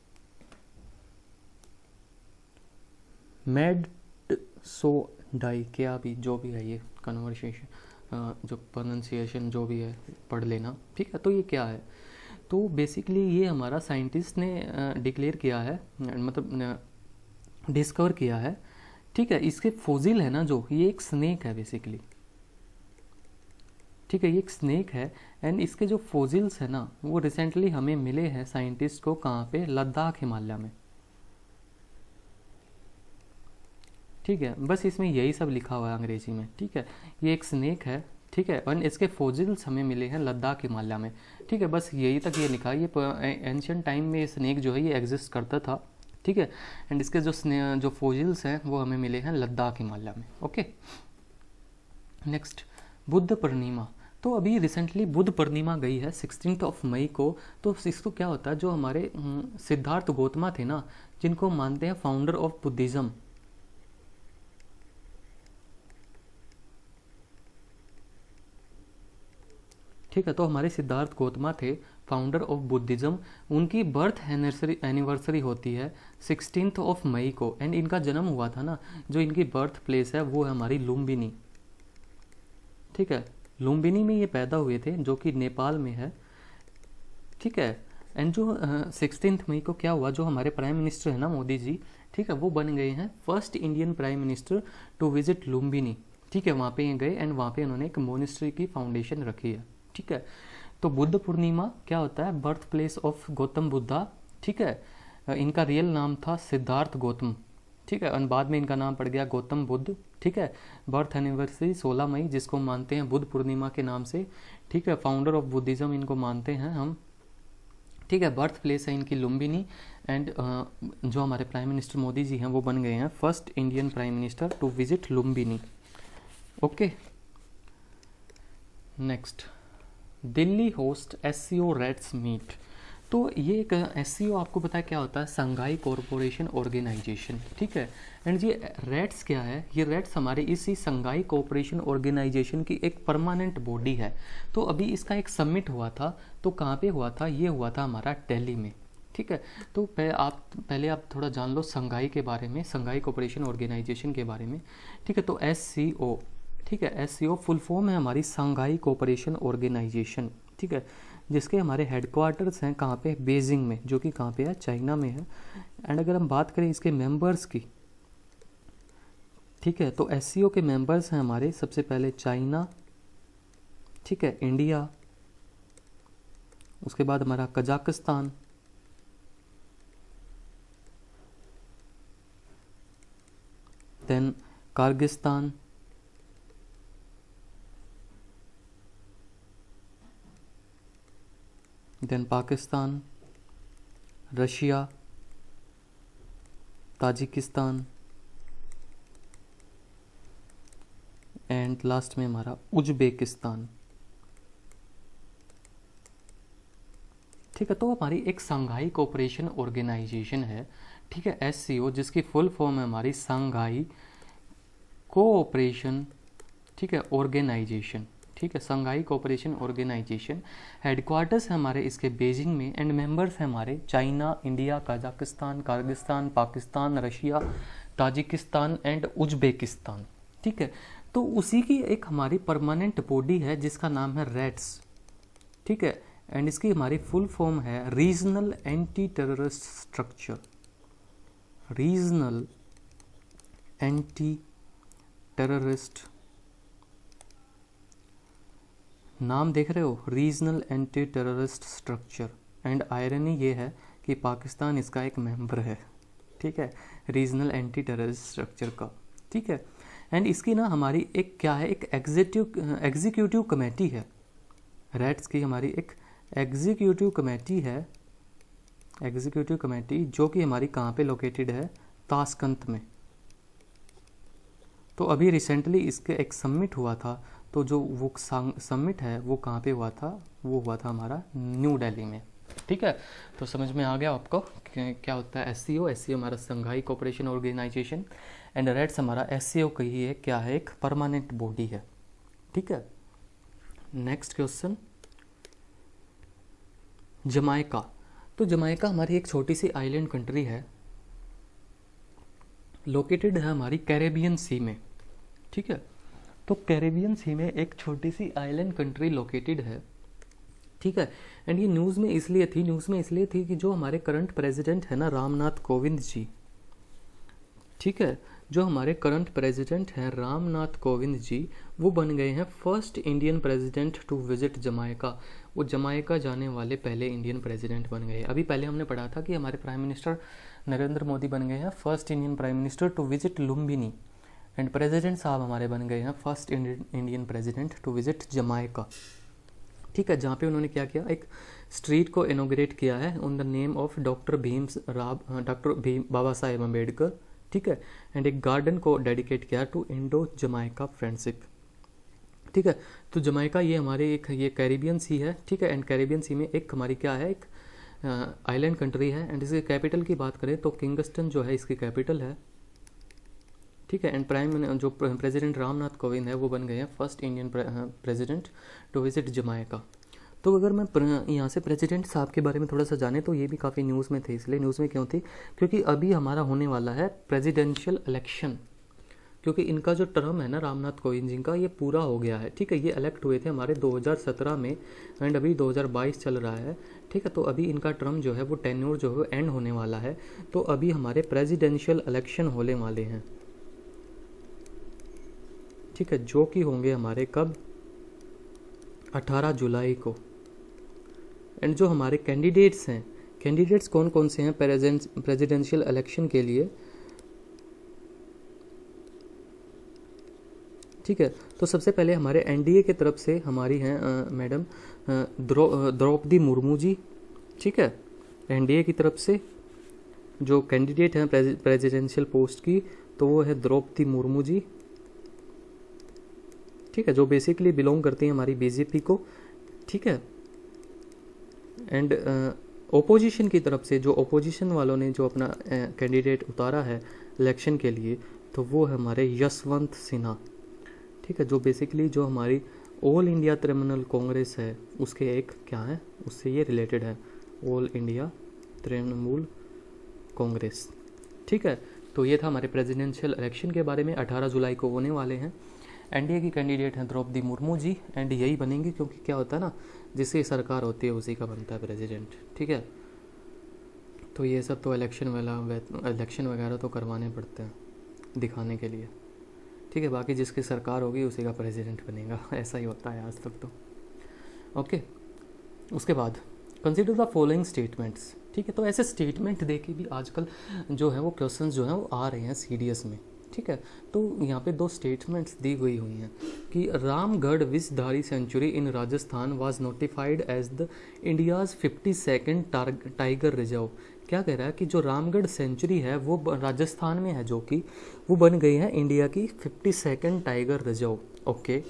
मेड सो डाई, क्या भी जो भी है ये कन्वर्सेशन जो प्रोनाउंसिएशन जो भी है पढ़ लेना, ठीक है। तो ये क्या है, तो बेसिकली ये हमारा साइंटिस्ट ने डिक्लेयर किया है, मतलब डिस्कवर किया है, ठीक है। इसके फोजिल है ना जो, ये एक स्नेक है बेसिकली, ठीक है, ये एक स्नेक है एंड इसके जो फोसिल्स है ना वो रिसेंटली हमें मिले हैं साइंटिस्ट को, कहाँ पे, लद्दाख हिमालय में। ठीक है, बस इसमें यही सब लिखा हुआ है अंग्रेजी में। ठीक है, ये एक स्नेक है, ठीक है, और इसके फोसिल्स हमें मिले हैं लद्दाख हिमालय में। ठीक है, बस यही तक ये लिखा है। ये एंशियंट टाइम में ये स्नेक जो है ये एग्जिस्ट करता था। ठीक है, एंड इसके जो फोसिल्स हैं वो हमें मिले हैं लद्दाख हिमालय में। Okay, next, Buddha Purnima. तो अभी रिसेंटली बुद्ध पूर्णिमा गई है 16 मई को। तो इसको क्या होता है, जो हमारे सिद्धार्थ गौतम थे ना, जिनको मानते हैं फाउंडर ऑफ बुद्धिज्म। ठीक है, तो हमारे सिद्धार्थ गौतम थे फाउंडर ऑफ बुद्धिज्म। उनकी बर्थ एनिवर्सरी होती है 16 मई को। एंड इनका जन्म हुआ था ना, जो इनकी बर्थ प्लेस है वो है हमारी लुम्बिनी। ठीक है, लुम्बिनी में ये पैदा हुए थे, जो कि नेपाल में है। ठीक है, एंड जो 16 मई को क्या हुआ, जो हमारे प्राइम मिनिस्टर है ना मोदी जी, ठीक है, वो बन गए हैं first Indian prime minister to visit Lumbini. ठीक है, वहाँ पे ये गए एंड वहाँ पे उन्होंने एक मोनेस्ट्री की फाउंडेशन रखी है। ठीक है, तो बुद्ध पूर्णिमा क्या होता है, birth place of Gautam Buddha. ठीक है, इनका रियल नाम था सिद्धार्थ गौतम। ठीक है, और बाद में इनका नाम पड़ गया गौतम बुद्ध। ठीक है, बर्थ एनिवर्सरी 16 मई, जिसको मानते हैं बुद्ध पूर्णिमा के नाम से। ठीक है, फाउंडर ऑफ बुद्धिज्म इनको मानते हैं हम। ठीक है, बर्थ प्लेस है इनकी लुम्बिनी। एंड जो हमारे प्राइम मिनिस्टर मोदी जी हैं वो बन गए हैं first Indian prime minister to visit Lumbini. Okay, next, Delhi host SCO RATS meet. तो ये एक SCO आपको पता है क्या होता है, संघाई कॉरपोरेशन ऑर्गेनाइजेशन। ठीक है, एंड ये रेट्स क्या है, ये रेट्स हमारे इसी संघाई कॉरपोरेशन ऑर्गेनाइजेशन की एक परमानेंट बॉडी है। तो अभी इसका एक समिट हुआ था, तो कहाँ पे हुआ था, ये हुआ था हमारा दिल्ली में। ठीक है, तो पहले आप थोड़ा जान लो संघाई के बारे में, संघाई कॉरपोरेशन ऑर्गेनाइजेशन के बारे में। ठीक है, तो SCO, ठीक है, SCO फुल फॉर्म है हमारी संघाई कॉरपोरेशन ऑर्गेनाइजेशन। ठीक है, जिसके हमारे हेडक्वार्टर्स हैं कहाँ पे, बेजिंग में, जो कि कहाँ पे है, चाइना में है। एंड अगर हम बात करें इसके मेंबर्स की, ठीक है, तो SCO के मेंबर्स हैं हमारे सबसे पहले चाइना, ठीक है, इंडिया, उसके बाद हमारा Kazakhstan, then Kyrgyzstan, then Pakistan, Russia, Tajikistan, and last में हमारा उज्बेकिस्तान। ठीक है, तो हमारी एक संघाई कोऑपरेशन ऑर्गेनाइजेशन है। ठीक है, SCO, जिसकी फुल फॉर्म है हमारी संघाई कोऑपरेशन, ठीक है, ऑर्गेनाइजेशन। ठीक है, संघाई कोऑपरेशन ऑर्गेनाइजेशन। हेडक्वार्टर्स है हमारे इसके बेजिंग में एंड मेंबर्स हैं हमारे China, India, Kazakhstan, Kyrgyzstan, Pakistan, Russia, Tajikistan and Uzbekistan. ठीक है, तो उसी की एक हमारी परमानेंट बॉडी है जिसका नाम है रेट्स। ठीक है, एंड इसकी हमारी फुल फॉर्म है regional anti terrorist structure. Regional anti terrorist, नाम देख रहे हो, regional anti terrorist structure. And irony ये है कि पाकिस्तान इसका एक मेंबर है। ठीक है, रीजनल एंटी टेररिस्ट स्ट्रक्चर का। ठीक है, एंड इसकी ना हमारी एक क्या है, एक एग्जीक्यूटिव कमेटी है। रेट्स की हमारी एक एग्जीक्यूटिव कमेटी है, एग्जीक्यूटिव कमेटी, जो कि हमारी कहाँ पे लोकेटेड है, ताशकंद में। तो अभी रिसेंटली इसके एक समिट हुआ था, तो जो वो समिट है वो कहाँ पे हुआ था, वो हुआ था हमारा न्यू दिल्ली में। ठीक है, तो समझ में आ गया आपको क्या होता है SCO। SCO हमारा संघाई कोऑपरेशन ऑर्गेनाइजेशन एंड रेट्स हमारा SCO का ही है, क्या है, एक परमानेंट बॉडी है। ठीक है, नेक्स्ट क्वेश्चन, जमाइका। तो जमाइका हमारी एक छोटी सी आइलैंड कंट्री है, लोकेटेड है हमारी कैरेबियन सी में। ठीक है, तो कैरेबियन सी में एक छोटी सी आइलैंड कंट्री लोकेटेड है। ठीक है, एंड ये न्यूज़ में इसलिए थी कि जो हमारे करंट प्रेसिडेंट है ना, रामनाथ कोविंद जी, ठीक है, जो हमारे करंट प्रेसिडेंट हैं रामनाथ कोविंद जी, वो बन गए हैं first Indian president to visit Jamaica. वो जमाइका जाने वाले पहले इंडियन प्रेसिडेंट बन गए। अभी पहले हमने पढ़ा था कि हमारे प्राइम मिनिस्टर नरेंद्र मोदी बन गए हैं first Indian prime minister to visit Lumbini, and president साहब हमारे बन गए हैं first Indian president to visit Jamaica. ठीक है, जहाँ पे उन्होंने क्या किया, एक स्ट्रीट को इनोग्रेट किया है on the name of doctor Bhim Baba Saheb Ambedkar. ठीक है, एंड एक गार्डन को डेडिकेट किया टू इंडो जमाइका फ्रेंडशिप। ठीक है, तो जमाइका ये हमारे एक ये कैरिबियन सी है। ठीक है, एंड कैरिबियन सी में एक हमारी क्या है, एक आइलैंड कंट्री है। एंड इसके कैपिटल की बात करें तो किंगस्टन जो है इसकी कैपिटल है। ठीक है, एंड जो प्रेसिडेंट रामनाथ कोविंद है वो बन गए हैं first Indian president to visit Jamaica. तो अगर मैं यहाँ से प्रेसिडेंट साहब के बारे में थोड़ा सा जाने तो ये भी काफ़ी न्यूज़ में थे। इसलिए न्यूज़ में क्यों थी, क्योंकि अभी हमारा होने वाला है प्रेसिडेंशियल इलेक्शन, क्योंकि इनका जो टर्म है ना रामनाथ कोविंद जी का, ये पूरा हो गया है। ठीक है, ये इलेक्ट हुए थे हमारे 2017 में, एंड अभी 2022 चल रहा है। ठीक है, तो अभी इनका टर्म जो है वो टेन्योर जो है एंड होने वाला है। तो अभी हमारे प्रेसिडेंशियल इलेक्शन होने वाले हैं। ठीक है, जो कि होंगे हमारे कब, 18 जुलाई को। एंड जो हमारे कैंडिडेट्स हैं, कैंडिडेट्स कौन कौन से हैं प्रेसिडेंशियल इलेक्शन के लिए। ठीक है, तो सबसे पहले हमारे एनडीए की तरफ से हमारी हैं मैडम द्रौपदी मुर्मू जी। ठीक है, एनडीए की तरफ से जो कैंडिडेट हैं प्रेसिडेंशियल पोस्ट की, तो वो है द्रौपदी मुर्मू जी। ठीक है, जो बेसिकली बिलोंग करती हैं हमारी बीजेपी को। ठीक है, एंड ओपोजिशन की तरफ से जो ओपोजिशन वालों ने जो अपना कैंडिडेट उतारा है इलेक्शन के लिए, तो वो है हमारे यशवंत सिन्हा। ठीक है, जो बेसिकली जो हमारी ऑल इंडिया तृणमूल कांग्रेस है उसके एक क्या है, उससे ये रिलेटेड है, ऑल इंडिया तृणमूल कांग्रेस। ठीक है, तो ये था हमारे प्रेसिडेंशियल इलेक्शन के बारे में, 18 जुलाई को होने वाले हैं। एनडीए की कैंडिडेट हैं द्रौपदी मुर्मू जी, एंड यही बनेंगे, क्योंकि क्या होता है ना, जिसकी सरकार होती है उसी का बनता है प्रेसिडेंट। ठीक है, तो ये सब तो इलेक्शन वगैरह तो करवाने पड़ते हैं दिखाने के लिए। ठीक है, बाकी जिसकी सरकार होगी उसी का प्रेसिडेंट बनेगा, ऐसा ही होता है आज तक तो। ओके, उसके बाद कंसिडर द फॉलोइंग स्टेटमेंट्स। ठीक है, तो ऐसे स्टेटमेंट दे के भी आजकल जो है वो क्वेश्चन जो हैं वो आ रहे हैं सीडीएस में। ठीक है, तो यहाँ पे 2 स्टेटमेंट्स दी हुई हुई हैं कि Ramgarh Vishdhari sanctuary in Rajasthan was notified as the India's 52nd tiger reserve. क्या कह रहा है कि जो रामगढ़ सेंचुरी है वो राजस्थान में है, जो कि वो बन गई है इंडिया की 52nd tiger reserve. Okay,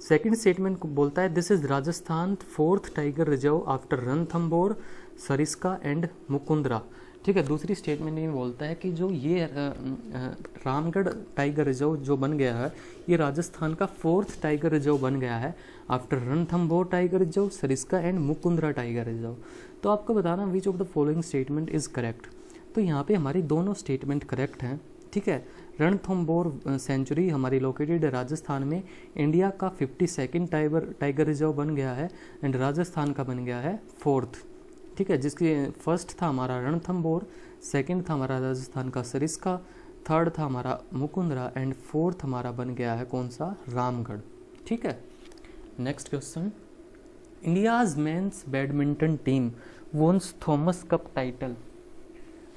second statement को बोलता है this is Rajasthan 4th tiger reserve after Ranthambore, Sariska and Mukundra. ठीक है, दूसरी स्टेटमेंट में बोलता है कि जो ये रामगढ़ टाइगर रिजर्व जो बन गया है, ये राजस्थान का 4th टाइगर रिजर्व बन गया है after Ranthambore tiger reserve, Sariska and Mukundra tiger reserve. तो आपको बताना विच of the following statement is correct. तो यहाँ पे हमारी दोनों स्टेटमेंट करेक्ट हैं। ठीक है, रणथंभौर सेंचुरी हमारी लोकेटेड राजस्थान में, इंडिया का 52nd टाइगर रिजर्व बन गया है, एंड राजस्थान का बन गया है 4th। ठीक है, जिसकी फर्स्ट था हमारा रणथंभौर, सेकंड था हमारा राजस्थान का सरिस्का, थर्ड था हमारा मुकुंदरा, एंड 4th हमारा बन गया है कौन सा, रामगढ़। ठीक है, next question, India's men's badminton team wins Thomas Cup title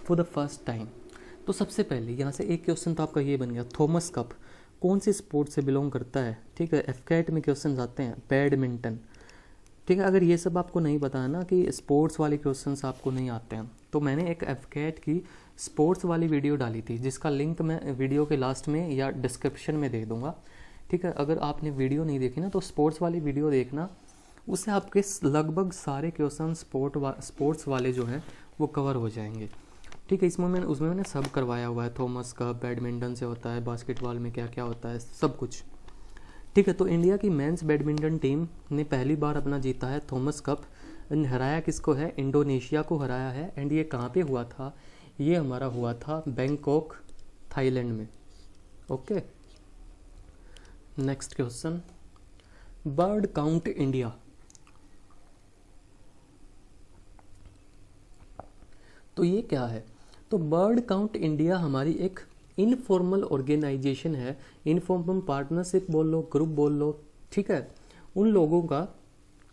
for the first time. तो सबसे पहले यहाँ से एक क्वेश्चन तो आपका ये बन गया, थॉमस कप कौन से स्पोर्ट से बिलोंग करता है। ठीक है, एफकेट में क्वेश्चन आते हैं, बैडमिंटन। ठीक है, अगर ये सब आपको नहीं पता है ना कि स्पोर्ट्स वाले क्वेश्चंस आपको नहीं आते हैं, तो मैंने एक एफकेट की स्पोर्ट्स वाली वीडियो डाली थी, जिसका लिंक मैं वीडियो के लास्ट में या डिस्क्रिप्शन में दे दूँगा। ठीक है, अगर आपने वीडियो नहीं देखी ना तो स्पोर्ट्स वाली वीडियो देखना, उससे आपके लगभग सारे क्वेश्चन स्पोर्ट्स वाले जो हैं वो कवर हो जाएंगे। ठीक है, उसमें मैंने सब करवाया हुआ है, थॉमस कप, बैडमिंटन से होता है, बास्केटबॉल में क्या क्या होता है, सब कुछ। ठीक है, तो इंडिया की मेंस बैडमिंटन टीम ने पहली बार अपना जीता है थॉमस कप, हराया किसको है, इंडोनेशिया को हराया है। एंड ये कहाँ पे हुआ था, ये हमारा हुआ था बैंकॉक, थाईलैंड में। Okay, next question, bird count India. तो ये क्या है, तो बर्ड काउंट इंडिया हमारी एक इनफॉर्मल ऑर्गेनाइजेशन है, इनफॉर्मल पार्टनरशिप बोल लो, ग्रुप बोल लो, ठीक है, उन लोगों का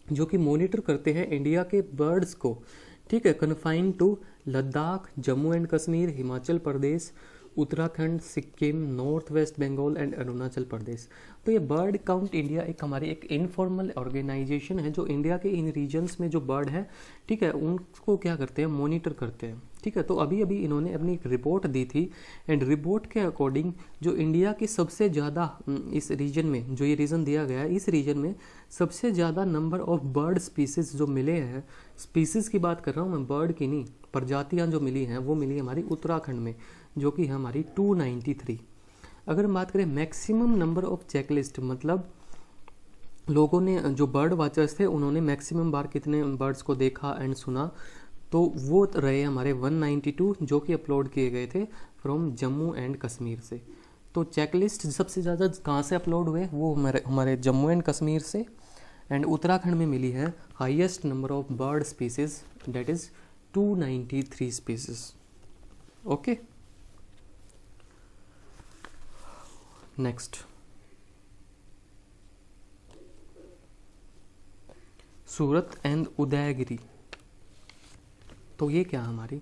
जो कि मॉनिटर करते हैं इंडिया के बर्ड्स को, ठीक है, confined to Ladakh, Jammu and Kashmir, Himachal Pradesh, Uttarakhand, Sikkim, north West Bengal and Arunachal Pradesh. तो ये बर्ड काउंट इंडिया एक हमारी एक इनफॉर्मल ऑर्गेनाइजेशन है जो इंडिया के इन रीजन्स में जो बर्ड है, ठीक है, उनको क्या करते हैं, मॉनिटर करते हैं, ठीक है। तो अभी अभी इन्होंने अपनी एक रिपोर्ट दी थी एंड रिपोर्ट के अकॉर्डिंग जो इंडिया की सबसे ज़्यादा इस रीजन में, जो ये रीजन दिया गया है, इस रीजन में सबसे ज़्यादा नंबर ऑफ बर्ड स्पीसीज जो मिले हैं, स्पीसीज की बात कर रहा हूँ मैं, बर्ड की नहीं, प्रजातियाँ जो मिली हैं वो मिली हमारी उत्तराखंड में, जो कि है हमारी 293। अगर हम बात करें मैक्सिमम नंबर ऑफ चेकलिस्ट, मतलब लोगों ने जो बर्ड वॉचर्स थे उन्होंने मैक्सिमम बार कितने बर्ड्स को देखा एंड सुना, तो वो रहे हमारे 192 जो कि अपलोड किए गए थे फ्रॉम जम्मू एंड कश्मीर से। तो चेकलिस्ट सबसे ज़्यादा कहाँ से अपलोड हुए, वो हमारे जम्मू एंड कश्मीर से, एंड उत्तराखंड में मिली है highest number of bird species, that is 293 species. Okay, next Surat and Udaygiri. तो ये क्या हमारी,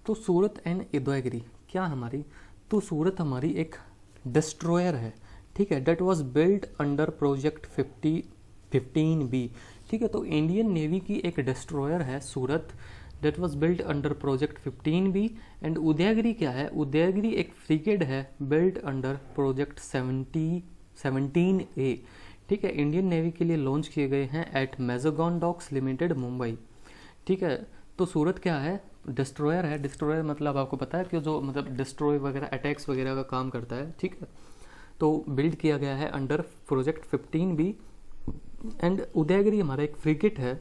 तो सूरत एंड उदयगिरी क्या हमारी, तो सूरत हमारी एक डिस्ट्रॉयर है, ठीक है, that was built under project 15B, ठीक है। तो इंडियन नेवी की एक डिस्ट्रॉयर है Surat, that was built under project 15B। And Udaygiri क्या है, उदयगिरी एक फ्रिगेट है बिल्ट अंडर प्रोजेक्ट 17A, ठीक है, इंडियन नेवी के लिए लॉन्च किए गए हैं एट मैज़ागॉन डॉक्स लिमिटेड मुंबई, ठीक है। तो सूरत क्या है, डिस्ट्रॉयर है, डिस्ट्रॉयर मतलब आपको पता है कि जो मतलब डिस्ट्रॉय वगैरह अटैक्स वगैरह का काम करता है, ठीक है। तो बिल्ड किया गया है under project 15B। And Udayagiri हमारा एक फ्रिगेट है।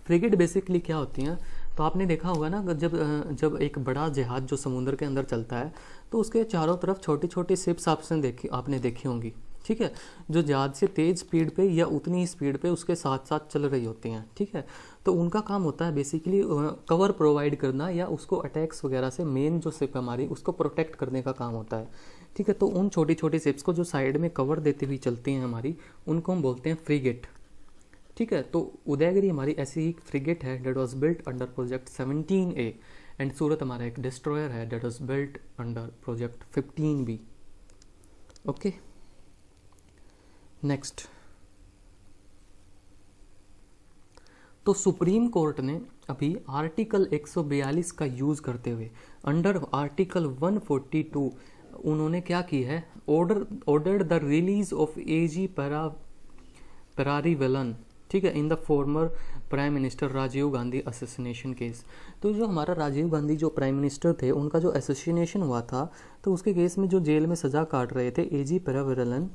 फ्रिगेट बेसिकली क्या होती हैं, तो आपने देखा होगा ना, जब एक बड़ा जहाज जो समुद्र के अंदर चलता है तो उसके चारों तरफ छोटी छोटी शिप्स आपने देखी होंगी, ठीक है, जो जहाज से तेज़ स्पीड पे या उतनी ही स्पीड पे उसके साथ साथ चल रही होती हैं, ठीक है। तो उनका काम होता है बेसिकली कवर प्रोवाइड करना या उसको अटैक्स वगैरह से, मेन जो शिप हमारी उसको प्रोटेक्ट करने का काम होता है, ठीक है। तो उन छोटी छोटी शिप्स को जो साइड में कवर देती हुई चलती हैं हमारी, उनको हम बोलते हैं फ्रिगेट, ठीक है। तो उदयगिरी हमारी ऐसी ही फ्रिगेट है that was built under project 17A। And Surat हमारा एक डिस्ट्रॉयर है that was built under project 15B। Okay, next. तो सुप्रीम कोर्ट ने अभी आर्टिकल 142 का यूज़ करते हुए अंडर आर्टिकल 142 उन्होंने क्या की है, ordered the release of AG Perarivalan, ठीक है, in the former prime minister Rajiv Gandhi assassination case. तो जो हमारा राजीव गांधी जो प्राइम मिनिस्टर थे उनका जो असैसिनेशन हुआ था, तो उसके केस में जो जेल में सज़ा काट रहे थे AG पेरारीवेलन,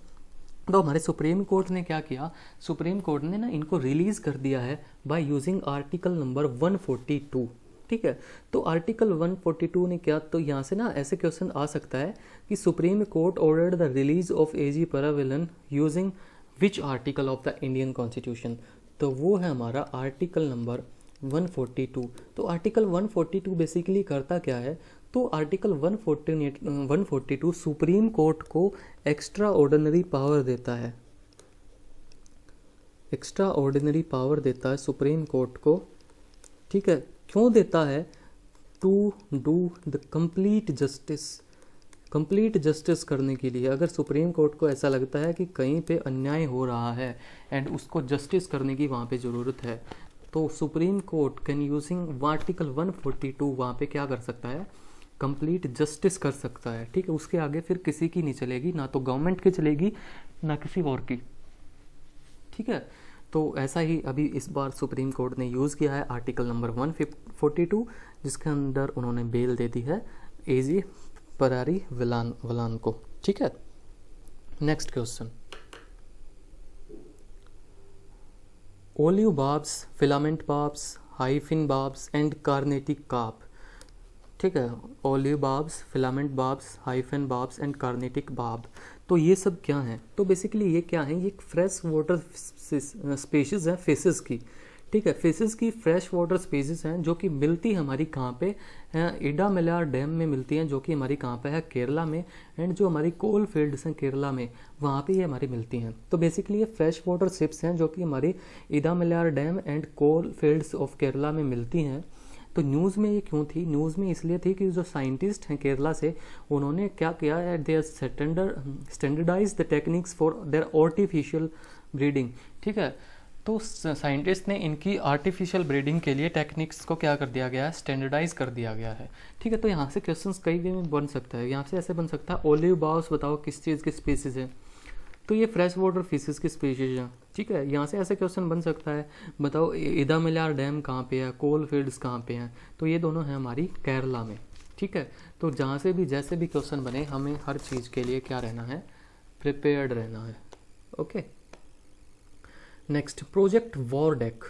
तो हमारे सुप्रीम कोर्ट ने क्या किया, सुप्रीम कोर्ट ने ना इनको रिलीज़ कर दिया है बाय यूजिंग आर्टिकल नंबर 142, ठीक है। तो आर्टिकल 142 ने क्या, तो यहाँ से ना ऐसे क्वेश्चन आ सकता है कि Supreme Court ordered the release of AG Perarivalan using which article of the Indian Constitution, तो वो है हमारा आर्टिकल नंबर 142। तो आर्टिकल 142 बेसिकली करता क्या है, तो आर्टिकल 142 सुप्रीम कोर्ट को एक्स्ट्रा ऑर्डिनरी पावर देता है, एक्स्ट्रा ऑर्डिनरी पावर देता है सुप्रीम कोर्ट को, ठीक है। क्यों देता है, to do the complete justice करने के लिए। अगर सुप्रीम कोर्ट को ऐसा लगता है कि कहीं पे अन्याय हो रहा है एंड उसको जस्टिस करने की वहाँ पे ज़रूरत है, तो Supreme court can using article 142 वहाँ पे क्या कर सकता है, कंप्लीट जस्टिस कर सकता है, ठीक है। उसके आगे फिर किसी की नहीं चलेगी, ना तो गवर्नमेंट की चलेगी ना किसी और की, ठीक है। तो ऐसा ही अभी इस बार सुप्रीम कोर्ट ने यूज़ किया है आर्टिकल नंबर 142, जिसके अंदर उन्होंने बेल दे दी है AG पेरारीवेलन को, ठीक है। Next question, olive barbs, filament barbs, hyphen barbs and Carnatic carp, ठीक है। Olive barbs, filament barbs, hyphen barbs and Carnatic barb, तो ये सब क्या हैं, तो बेसिकली ये क्या है, ये एक फ्रेश वाटर स्पेशीज है फिशेस की, ठीक है। फिशेस की फ्रेश वाटर स्पीसीज हैं जो कि मिलती हमारी कहाँ पे हैं, इडामलायार डैम में मिलती हैं, जो कि हमारी कहाँ पे है, केरला में। एंड जो हमारी कोल फील्ड्स हैं केरला में, वहाँ पे ये हमारी मिलती हैं। तो बेसिकली ये फ्रेश वाटर शिप्स हैं जो कि हमारी Idamalayar dam and coal fields of Kerala में मिलती हैं। तो न्यूज़ में ये क्यों थी? न्यूज़ में इसलिए थी कि जो साइंटिस्ट हैं केरला से, उन्होंने क्या किया है, they standardise the techniques for their artificial breeding. ठीक है, तो साइंटिस्ट ने इनकी आर्टिफिशियल ब्रीडिंग के लिए टेक्निक्स को क्या कर दिया गया है, स्टैंडर्डाइज कर दिया गया है। ठीक है, तो यहाँ से क्वेश्चंस कई में बन सकता है। यहाँ से ऐसे बन सकता है, ओलिव बाउस बताओ किस चीज़ की स्पीसीज है, तो ये फ्रेश वाटर फिशेस की स्पीशीज हैं। ठीक है, यहाँ से ऐसे क्वेश्चन बन सकता है, बताओ इडामलायार डैम कहाँ पे है, कोल फील्ड्स कहाँ पे हैं, तो ये दोनों हैं हमारी केरला में। ठीक है, तो जहाँ से भी जैसे भी क्वेश्चन बने, हमें हर चीज़ के लिए क्या रहना है, प्रिपेयर्ड रहना है। Okay, next project Wardec.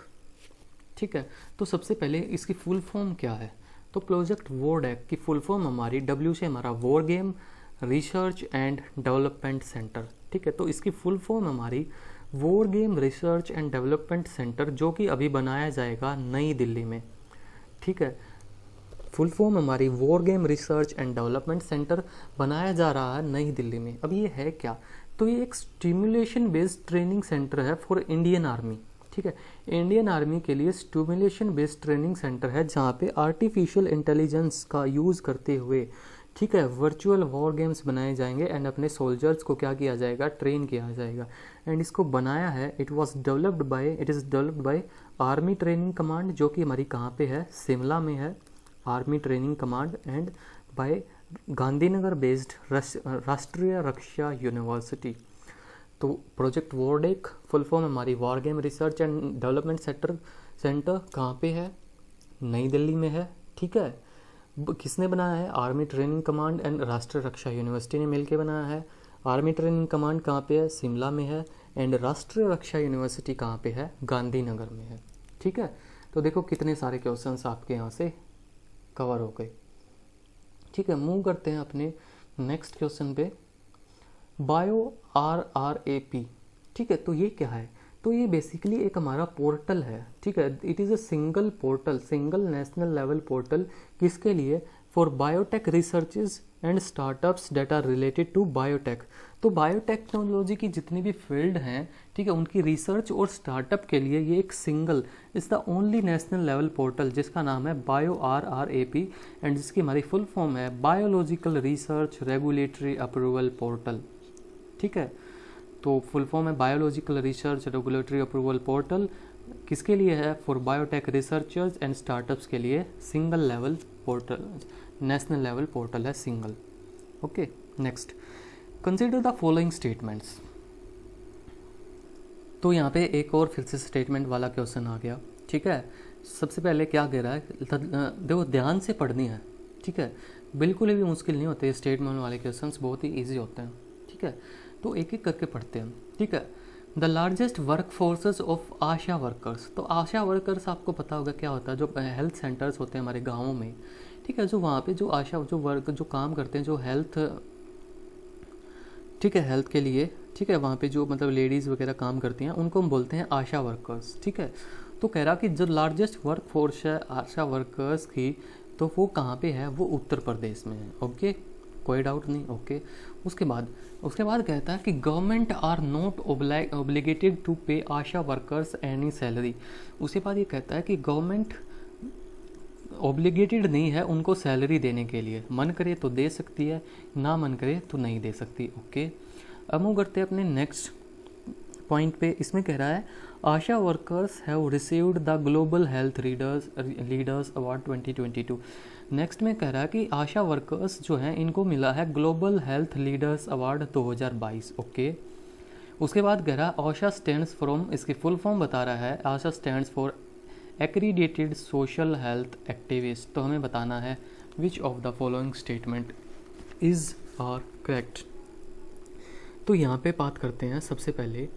ठीक है, तो सबसे पहले इसकी फुल फॉर्म क्या है, तो प्रोजेक्ट वॉरडेक की फुल फॉर्म हमारी W से हमारा war game research and development centre. ठीक है, तो इसकी फुल फॉर्म हमारी war game research and development centre, जो कि अभी बनाया जाएगा नई दिल्ली में। ठीक है, फुल फॉर्म हमारी war game research and development centre बनाया जा रहा है नई दिल्ली में। अब ये है क्या, तो ये एक स्टिमुलेशन बेस्ड ट्रेनिंग सेंटर है फॉर इंडियन आर्मी। ठीक है, इंडियन आर्मी के लिए स्टिमुलेशन बेस्ड ट्रेनिंग सेंटर है, जहाँ पे आर्टिफिशियल इंटेलिजेंस का यूज़ करते हुए, ठीक है, वर्चुअल वॉर गेम्स बनाए जाएंगे एंड अपने सोल्जर्स को क्या किया जाएगा, ट्रेन किया जाएगा। एंड इसको बनाया है, it is developed by army training command, जो कि हमारी कहाँ पे है, शिमला में है, army training command, and by Gandhinagar based Rashtriya Raksha university. तो प्रोजेक्ट वॉरडेक फुल फॉर्म हमारी war game research and development centre कहाँ पे है, नई दिल्ली में है। ठीक है, किसने बनाया है, आर्मी ट्रेनिंग कमांड एंड राष्ट्रीय रक्षा यूनिवर्सिटी ने मिलकर बनाया है। आर्मी ट्रेनिंग कमांड कहाँ पे है, शिमला में है, एंड राष्ट्रीय रक्षा यूनिवर्सिटी कहाँ पे है, गांधीनगर में है। ठीक है, तो देखो कितने सारे क्वेश्चंस आपके यहाँ से कवर हो गए। ठीक है, मूव करते हैं अपने नेक्स्ट क्वेश्चन पे, बायो RRAP। ठीक है, तो ये क्या है, तो ये बेसिकली एक हमारा पोर्टल है। ठीक है, it is a single portal, single national level portal, किसके लिए, for biotech researches and startups that are related to biotech. तो बायोटेक्नोलॉजी की जितनी भी फील्ड हैं, ठीक है, उनकी रिसर्च और स्टार्टअप के लिए ये एक single is the only national level portal, जिसका नाम है बायो RRAP, एंड जिसकी हमारी फुल फॉर्म है biological research regulatory approval portal. ठीक है, तो फुल फॉर्म है biological research regulatory approval portal, किसके लिए है, for biotech researchers and startups के लिए single level portal, national level portal है, single. Okay, next consider the following statements. तो यहाँ पे एक और फिर से स्टेटमेंट वाला क्वेश्चन आ गया। ठीक है, सबसे पहले क्या कह रहा है, देखो ध्यान से पढ़नी है। ठीक है, बिल्कुल भी मुश्किल नहीं होते स्टेटमेंट वाले क्वेश्चंस, बहुत ही ईजी होते हैं। ठीक है, तो एक एक करके पढ़ते हैं। ठीक है, the largest work forces of Asha workers. तो आशा वर्कर्स आपको पता होगा क्या होता है, जो हेल्थ सेंटर्स होते हैं हमारे गाँवों में। ठीक है, जो वहाँ पे जो आशा जो वर्क जो काम करते हैं, जो हेल्थ, ठीक है, हेल्थ के लिए, ठीक है, वहाँ पे जो मतलब लेडीज़ वगैरह काम करती हैं, उनको हम बोलते हैं आशा वर्कर्स। ठीक है, तो कह रहा कि जो लार्जेस्ट वर्क फोर्स है आशा वर्कर्स की, तो वो कहाँ पे है, वो उत्तर प्रदेश में है। ओके, कोई डाउट नहीं। ओके, उसके बाद कहता है कि government are not ओब्लिगेटेड to pay ASHA workers any salary. उसके बाद ये कहता है कि गवर्नमेंट ऑब्लिगेटेड नहीं है उनको सैलरी देने के लिए, मन करे तो दे सकती है, ना मन करे तो नहीं दे सकती। ओके, अब मूव करते हैं अपने नेक्स्ट पॉइंट पे। इसमें कह रहा है ASHA workers have received the Global Health Leaders Award 2022। Next में कह रहा है कि आशा वर्कर्स जो हैं इनको मिला है Global Health Leaders Award 2022। Okay, उसके बाद कह रहा है आशा स्टैंड्स फ्रॉम, इसकी फुल फॉर्म बता रहा है, ASHA stands for accredited social health activist. तो हमें बताना है which of the following statement is are correct. तो यहाँ पे बात करते हैं सबसे पहले,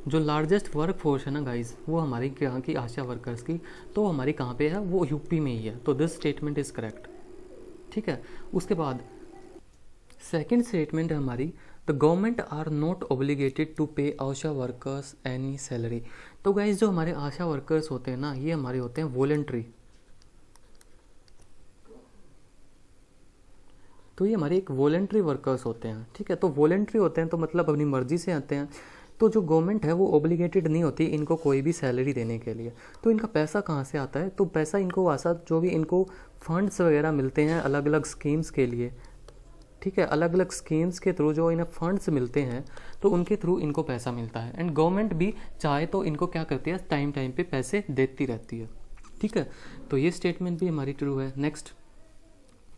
जो लार्जेस्ट वर्क फोर्स है ना गाइज, वो हमारी यहाँ की आशा वर्कर्स की, तो हमारी कहाँ पे है, वो यूपी में ही है। तो दिस स्टेटमेंट इज़ करेक्ट। ठीक है, उसके बाद सेकंड स्टेटमेंट है हमारी, the government are not obligated to pay ASHA workers any salary. तो गाइज जो हमारे आशा वर्कर्स होते हैं ना, ये हमारे होते हैं वॉलंटरी। तो ये हमारे एक वॉलंटरी वर्कर्स होते हैं, ठीक है। तो वॉलंटरी होते हैं तो मतलब अपनी मर्जी से आते हैं। तो जो गवर्नमेंट है वो ऑब्लिगेटेड नहीं होती इनको कोई भी सैलरी देने के लिए। तो इनका पैसा कहाँ से आता है? तो पैसा इनको ऐसा जो भी इनको फंड्स वगैरह मिलते हैं अलग अलग स्कीम्स के लिए, ठीक है, अलग अलग स्कीम्स के थ्रू जो इन्हें फंड्स मिलते हैं तो उनके थ्रू इनको पैसा मिलता है। एंड गवर्नमेंट भी चाहे तो इनको क्या करती है, टाइम टाइम पे पैसे देती रहती है, ठीक है। तो ये स्टेटमेंट भी हमारी ट्रू है। Next,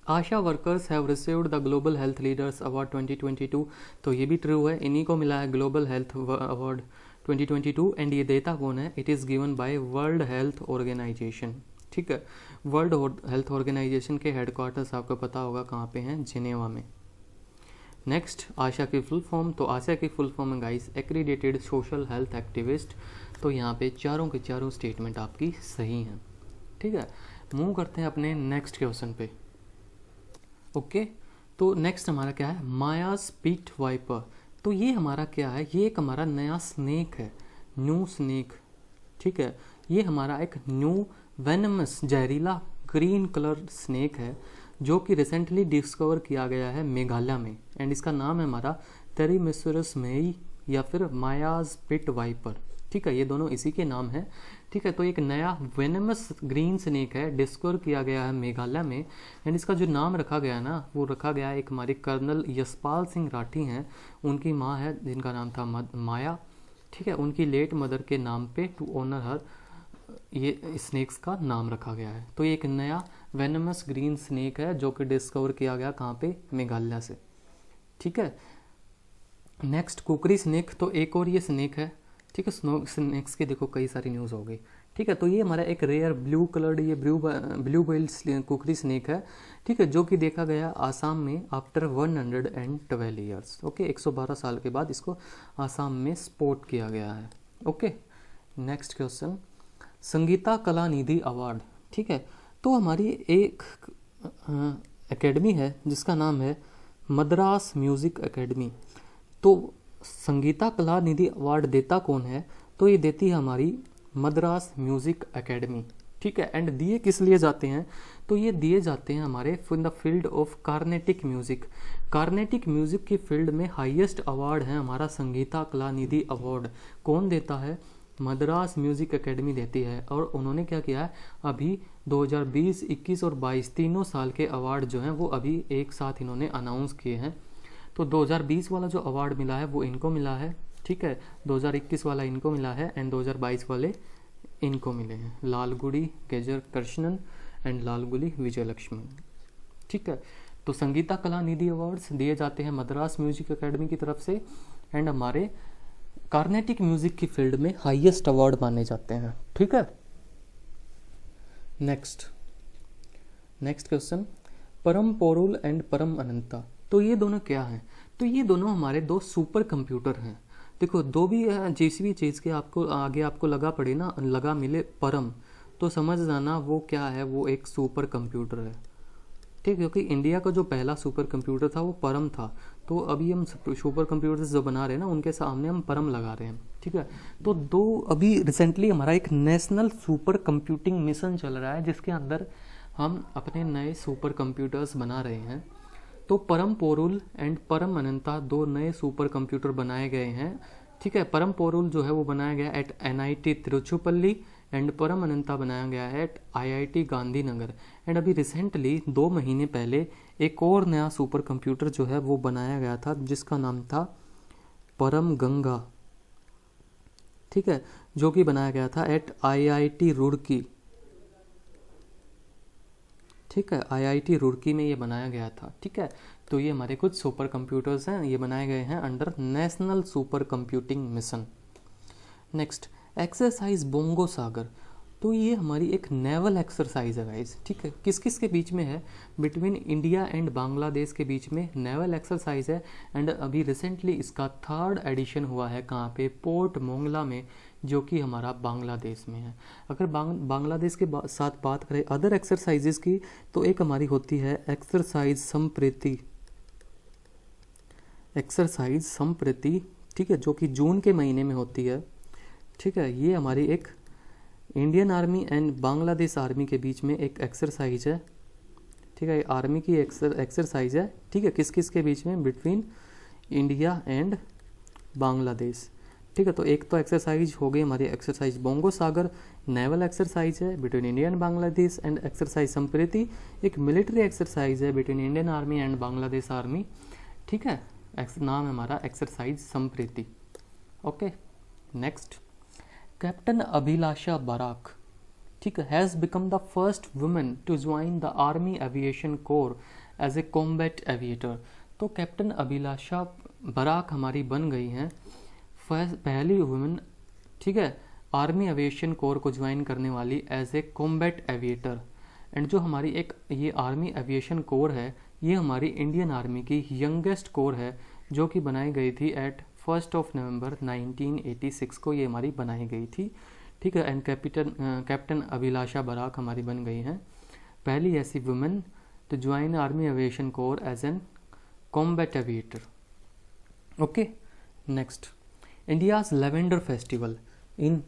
Asha workers have received the Global Health Leaders Award 2022। तो ये भी ट्रू है, इन्हीं को मिला है ग्लोबल हेल्थ अवार्ड 2022। एंड ये देता कौन है? It is given by World Health Organization, ठीक है। वर्ल्ड हेल्थ ऑर्गेनाइजेशन के हेडक्वार्टर्स आपको पता होगा कहाँ पे हैं, जिनेवा में। नेक्स्ट, आशा की फुल फॉर्म। तो आशा की फुल फॉर्म है guys accredited social health activist. तो यहाँ पे चारों के चारों स्टेटमेंट आपकी सही हैं, ठीक है। मूव करते हैं अपने नेक्स्ट क्वेश्चन पे। ओके, तो नेक्स्ट हमारा क्या है? माया स्पीट वाइपर। तो ये हमारा क्या है? ये एक हमारा नया स्नेक है, न्यू स्नेक, ठीक है। ये हमारा एक न्यू वेनमस जहरीला ग्रीन कलर स्नेक है जो कि रिसेंटली डिस्कवर किया गया है मेघालय में। एंड इसका नाम है हमारा टेरिमेसुरस मेई या फिर मायाज पिट वाइपर, ठीक है। ये दोनों इसी के नाम है, ठीक है। तो एक नया वेनमस ग्रीन स्नेक है, डिस्कवर किया गया है मेघालय में। एंड इसका जो नाम रखा गया है ना, वो रखा गया है एक हमारे कर्नल यशपाल सिंह राठी हैं, उनकी माँ है जिनका नाम था माया, ठीक है। उनकी लेट मदर के नाम पे टू ऑनर हर ये स्नेक्स का नाम रखा गया है। तो ये एक नया वेनमस ग्रीन स्नेक है जो कि डिस्कवर किया गया कहाँ पे? मेघालय से, ठीक है। नेक्स्ट, कुकरी स्नेक। तो एक और ये स्नेक है, ठीक है। स्नेक्स की देखो कई सारी न्यूज़ हो गई, ठीक है। तो ये हमारा एक रेयर ब्लू कलर्ड ये ब्लू बेल्ट कुकरी स्नेक है, ठीक है, जो कि देखा गया आसाम में आफ्टर 112 ईयर्स। ओके, 112 साल के बाद इसको आसाम में स्पॉट किया गया है। ओके, नेक्स्ट क्वेश्चन, संगीता कला निधि अवार्ड, ठीक है। तो हमारी एक एकेडमी है जिसका नाम है मद्रास म्यूजिक एकेडमी। तो संगीता कला निधि अवार्ड देता कौन है? तो ये देती है हमारी मद्रास म्यूजिक एकेडमी, ठीक है। एंड दिए किस लिए जाते हैं? तो ये दिए जाते हैं हमारे in the field of Carnatic music. Carnatic music की फील्ड में हाईएस्ट अवार्ड है हमारा संगीता कला निधि अवार्ड। कौन देता है? मद्रास म्यूजिक एकेडमी देती है। और उन्होंने क्या किया है, अभी 2020, 21 और 22 तीनों साल के अवार्ड जो हैं वो अभी एक साथ इन्होंने अनाउंस किए हैं। तो 2020 वाला जो अवार्ड मिला है वो इनको मिला है, ठीक है। 2021 वाला इनको मिला है एंड 2022 वाले इनको मिले हैं, लालगुड़ी गेजर कृष्णन एंड लालगुड़ी विजय लक्ष्मण, ठीक है। तो संगीता कला निधि अवार्ड्स दिए जाते हैं मद्रास म्यूजिक एकेडमी की तरफ से एंड हमारे कार्नेटिक म्यूजिक की फील्ड में हाईएस्ट अवार्ड माने जाते हैं, ठीक है। नेक्स्ट क्वेश्चन, परम पोरुल एंड परम अनंता। तो ये दोनों क्या हैं? तो ये दोनों हमारे दो सुपर कंप्यूटर हैं। देखो, दो भी जिस भी चीज़ के आपको आगे आपको लगा मिले परम, तो समझ जाना वो क्या है, वो एक सुपर कंप्यूटर है, ठीक है। क्योंकि इंडिया का जो पहला सुपर कंप्यूटर था वो परम था। तो अभी हम सुपर कंप्यूटर्स जो बना रहे हैं ना, उनके सामने हम परम लगा रहे हैं, ठीक है। तो दो अभी रिसेंटली हमारा एक नेशनल सुपर कंप्यूटिंग मिशन चल रहा है जिसके अंदर हम अपने नए सुपर कंप्यूटर्स बना रहे हैं। तो परम पोरुल एंड परम अनंता दो नए सुपर कंप्यूटर बनाए गए हैं, ठीक है। परम पोरुल जो है वो बनाया गया एट NIT तिरुचिरापल्ली एंड परम अनंता बनाया गया है एट IIT गांधीनगर। एंड अभी रिसेंटली 2 महीने पहले एक और नया सुपर कंप्यूटर जो है वो बनाया गया था जिसका नाम था परम गंगा, ठीक है, जो कि बनाया गया था एट IIT रुड़की, ठीक है। IIT रुड़की में ये बनाया गया था, ठीक है। तो ये हमारे कुछ सुपर कंप्यूटर्स हैं, ये बनाए गए हैं under National Super Computing Mission. Next, exercise Bongo Sagar. तो ये हमारी एक नेवल एक्सरसाइज है गाइस, ठीक है। किस किस के बीच में है? बिटवीन इंडिया एंड बांग्लादेश के बीच में नेवल एक्सरसाइज है। एंड अभी रिसेंटली इसका 3rd एडिशन हुआ है, कहाँ पे? पोर्ट मोंगला में, जो कि हमारा बांग्लादेश में है। अगर बांग्लादेश के साथ बात करें अदर एक्सरसाइजेस की, तो एक हमारी होती है एक्सरसाइज संप्रीति, एक्सरसाइज संप्रति, ठीक है, जो कि जून के महीने में होती है, ठीक है। ये हमारी एक Indian army and Bangladesh army के बीच में एक एक्सरसाइज है, ठीक है। आर्मी की एक्सरसाइज है, ठीक है, किस किस के बीच में, बिटवीन इंडिया एंड बांग्लादेश, ठीक है। तो एक तो एक्सरसाइज हो गई हमारी exercise Bongo Sagar, naval exercise है between India and Bangladesh, and exercise Sampriti एक मिलिट्री एक्सरसाइज है between Indian army and Bangladesh army, ठीक है। नाम है हमारा exercise Sampriti. Okay, next, captain Abhilasha Barak, ठीक है, has become the first women to join the army aviation corps as a combat aviator. तो कैप्टन अभिलाषा बराक हमारी बन गई हैं पहली वुमेन, ठीक है, आर्मी एविएशन कोर को ज्वाइन करने वाली as a combat aviator. And जो हमारी एक ये आर्मी एविएशन कोर है, ये हमारी इंडियन आर्मी की यंगेस्ट कोर है, जो कि बनाई गई थी एट 1 नवंबर 1986 को ये हमारी बनाई गई थी, ठीक है। एंड कैप्टन अभिलाषा बराक हमारी बन गई हैं पहली ऐसी women to join army aviation corps as an combat aviator. Okay, next, India's lavender festival in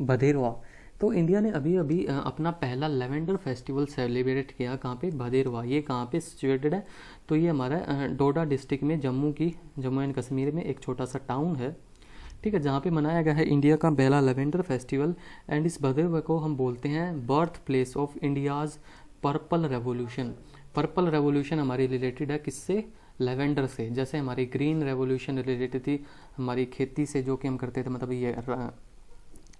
Bhaderwah. तो इंडिया ने अभी अभी अपना पहला लेवेंडर फेस्टिवल सेलिब्रेट किया, कहाँ पे, भदेरवा। ये कहाँ पे सिचुएटेड है, तो ये हमारा डोडा डिस्ट्रिक्ट में जम्मू एंड कश्मीर में एक छोटा सा टाउन है, ठीक है, जहाँ पे मनाया गया है इंडिया का पहला लेवेंडर फेस्टिवल। एंड इस भदेरवा को हम बोलते हैं birth place of India's purple revolution. Purple revolution हमारी रिलेटेड है किससे, लेवेंडर से। जैसे हमारी ग्रीन रेवोल्यूशन रिलेटेड थी हमारी खेती से, जो कि हम करते थे, मतलब ये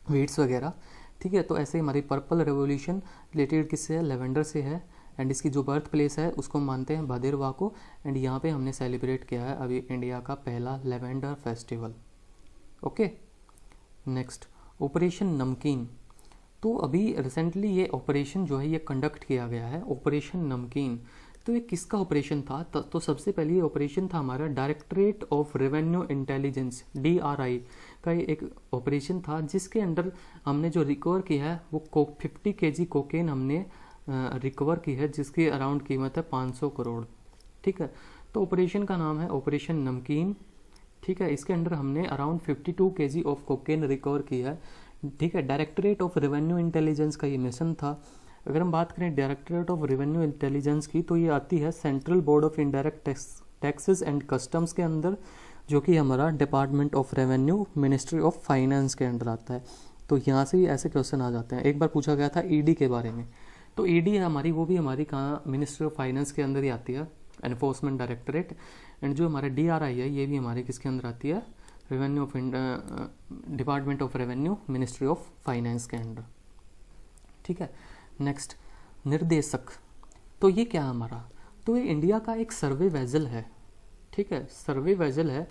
वीड्स वगैरह, ठीक है। तो ऐसे हमारी पर्पल रेवोल्यूशन रिलेटेड किससे है, लेवेंडर से है। एंड इसकी जो बर्थ प्लेस है उसको मानते हैं भदेरवा को। एंड यहाँ पे हमने सेलिब्रेट किया है अभी इंडिया का पहला lavender festival. Okay, next, operation नमकीन। तो अभी रिसेंटली ये ऑपरेशन जो है ये कंडक्ट किया गया है, ऑपरेशन नमकीन। तो ये किसका ऑपरेशन था, तो सबसे पहले ये ऑपरेशन था हमारा directorate of revenue intelligence DRI का ये एक ऑपरेशन था, जिसके अंडर हमने जो रिकवर किया है वो 50 kg कोकेन हमने रिकवर की है, जिसकी अराउंड कीमत है 500 करोड़, ठीक है। तो ऑपरेशन का नाम है ऑपरेशन नमकीन, ठीक है। इसके अंडर हमने around 52 kg of cocaine recover किया है, ठीक है। डायरेक्टरेट ऑफ रेवेन्यू इंटेलिजेंस का ये मिशन था। अगर हम बात करें डायरेक्टरेट ऑफ रेवेन्यू इंटेलिजेंस की, तो ये आती है central board of indirect taxes and customs के अंदर, जो कि हमारा department of revenue ministry of finance के अंडर आता है। तो यहाँ से ही ऐसे क्वेश्चन आ जाते हैं। एक बार पूछा गया था ईडी के बारे में, तो ईडी है हमारी, वो भी हमारी कहाँ, मिनिस्ट्री ऑफ फाइनेंस के अंदर ही आती है, एनफोर्समेंट डायरेक्टरेट। एंड जो हमारा DRI है ये भी हमारे किसके अंदर आती है, revenue of department of revenue ministry of finance के अंडर, ठीक है। नेक्स्ट, निर्देशक। तो ये क्या है हमारा, तो ये इंडिया का एक सर्वे वेजल है, ठीक है, सर्वे वेजल है,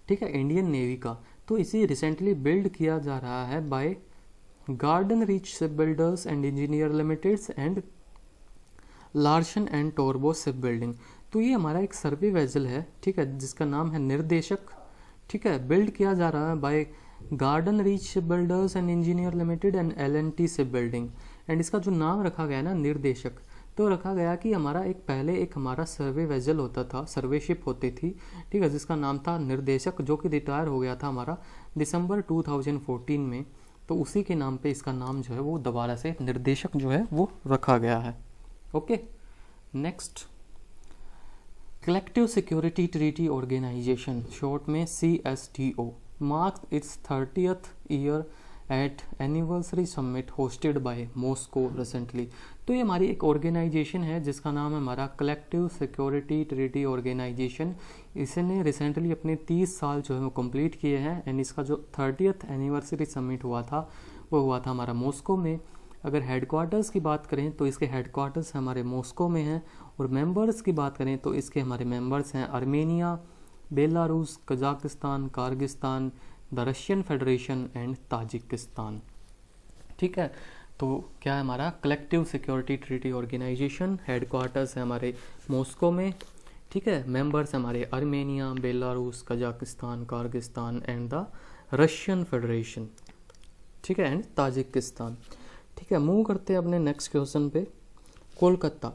ठीक है, इंडियन नेवी का। तो इसे रिसेंटली बिल्ड किया जा रहा है by Garden Reach ship builders and engineer limited and Larsen and टोरबो शिप बिल्डिंग। तो ये हमारा एक सर्वे वेजल है, ठीक है, जिसका नाम है निर्देशक, ठीक है। बिल्ड किया जा रहा है by Garden Reach ship builders and engineer limited and L&T ship building. And इसका जो नाम रखा गया ना निर्देशक, तो रखा गया कि हमारा पहले एक हमारा सर्वे वेजल होता था, सर्वे शिप होती थी, ठीक है, जिसका नाम था निर्देशक, जो कि रिटायर हो गया था हमारा दिसंबर 2014 में। तो उसी के नाम पे इसका नाम जो है वो दोबारा से निर्देशक जो है वो रखा गया है। Okay, next, Collective Security Treaty Organisation, short में CSTO, marks its 30th year at anniversary summit hosted by Moscow recently. तो ये हमारी एक ऑर्गेनाइजेशन है जिसका नाम है हमारा कलेक्टिव सिक्योरिटी ट्रीटी ऑर्गेनाइजेशन। इसने रिसेंटली अपने 30 साल जो है वो कंप्लीट किए हैं। एंड इसका जो 30th एनिवर्सरी समिट हुआ था वो हुआ था हमारा मॉस्को में। अगर हेडक्वार्टर्स की बात करें तो इसके हेडक्वार्टर्स हमारे मॉस्को में हैं, और मेंबर्स की बात करें तो इसके हमारे मेंबर्स हैं Armenia, Belarus, Kazakhstan, Kyrgyzstan, the Russian Federation and Tajikistan, ठीक है। तो क्या है हमारा Collective Security Treaty Organisation, headquarters है हमारे मॉस्को में, ठीक है। मेंबर्स हमारे Armenia, Belarus, Kazakhstan, Kyrgyzstan and the Russian Federation, ठीक है, एंड ताजिकिस्तान, ठीक है। मूव करते हैं अपने नेक्स्ट क्वेश्चन पे। कोलकाता,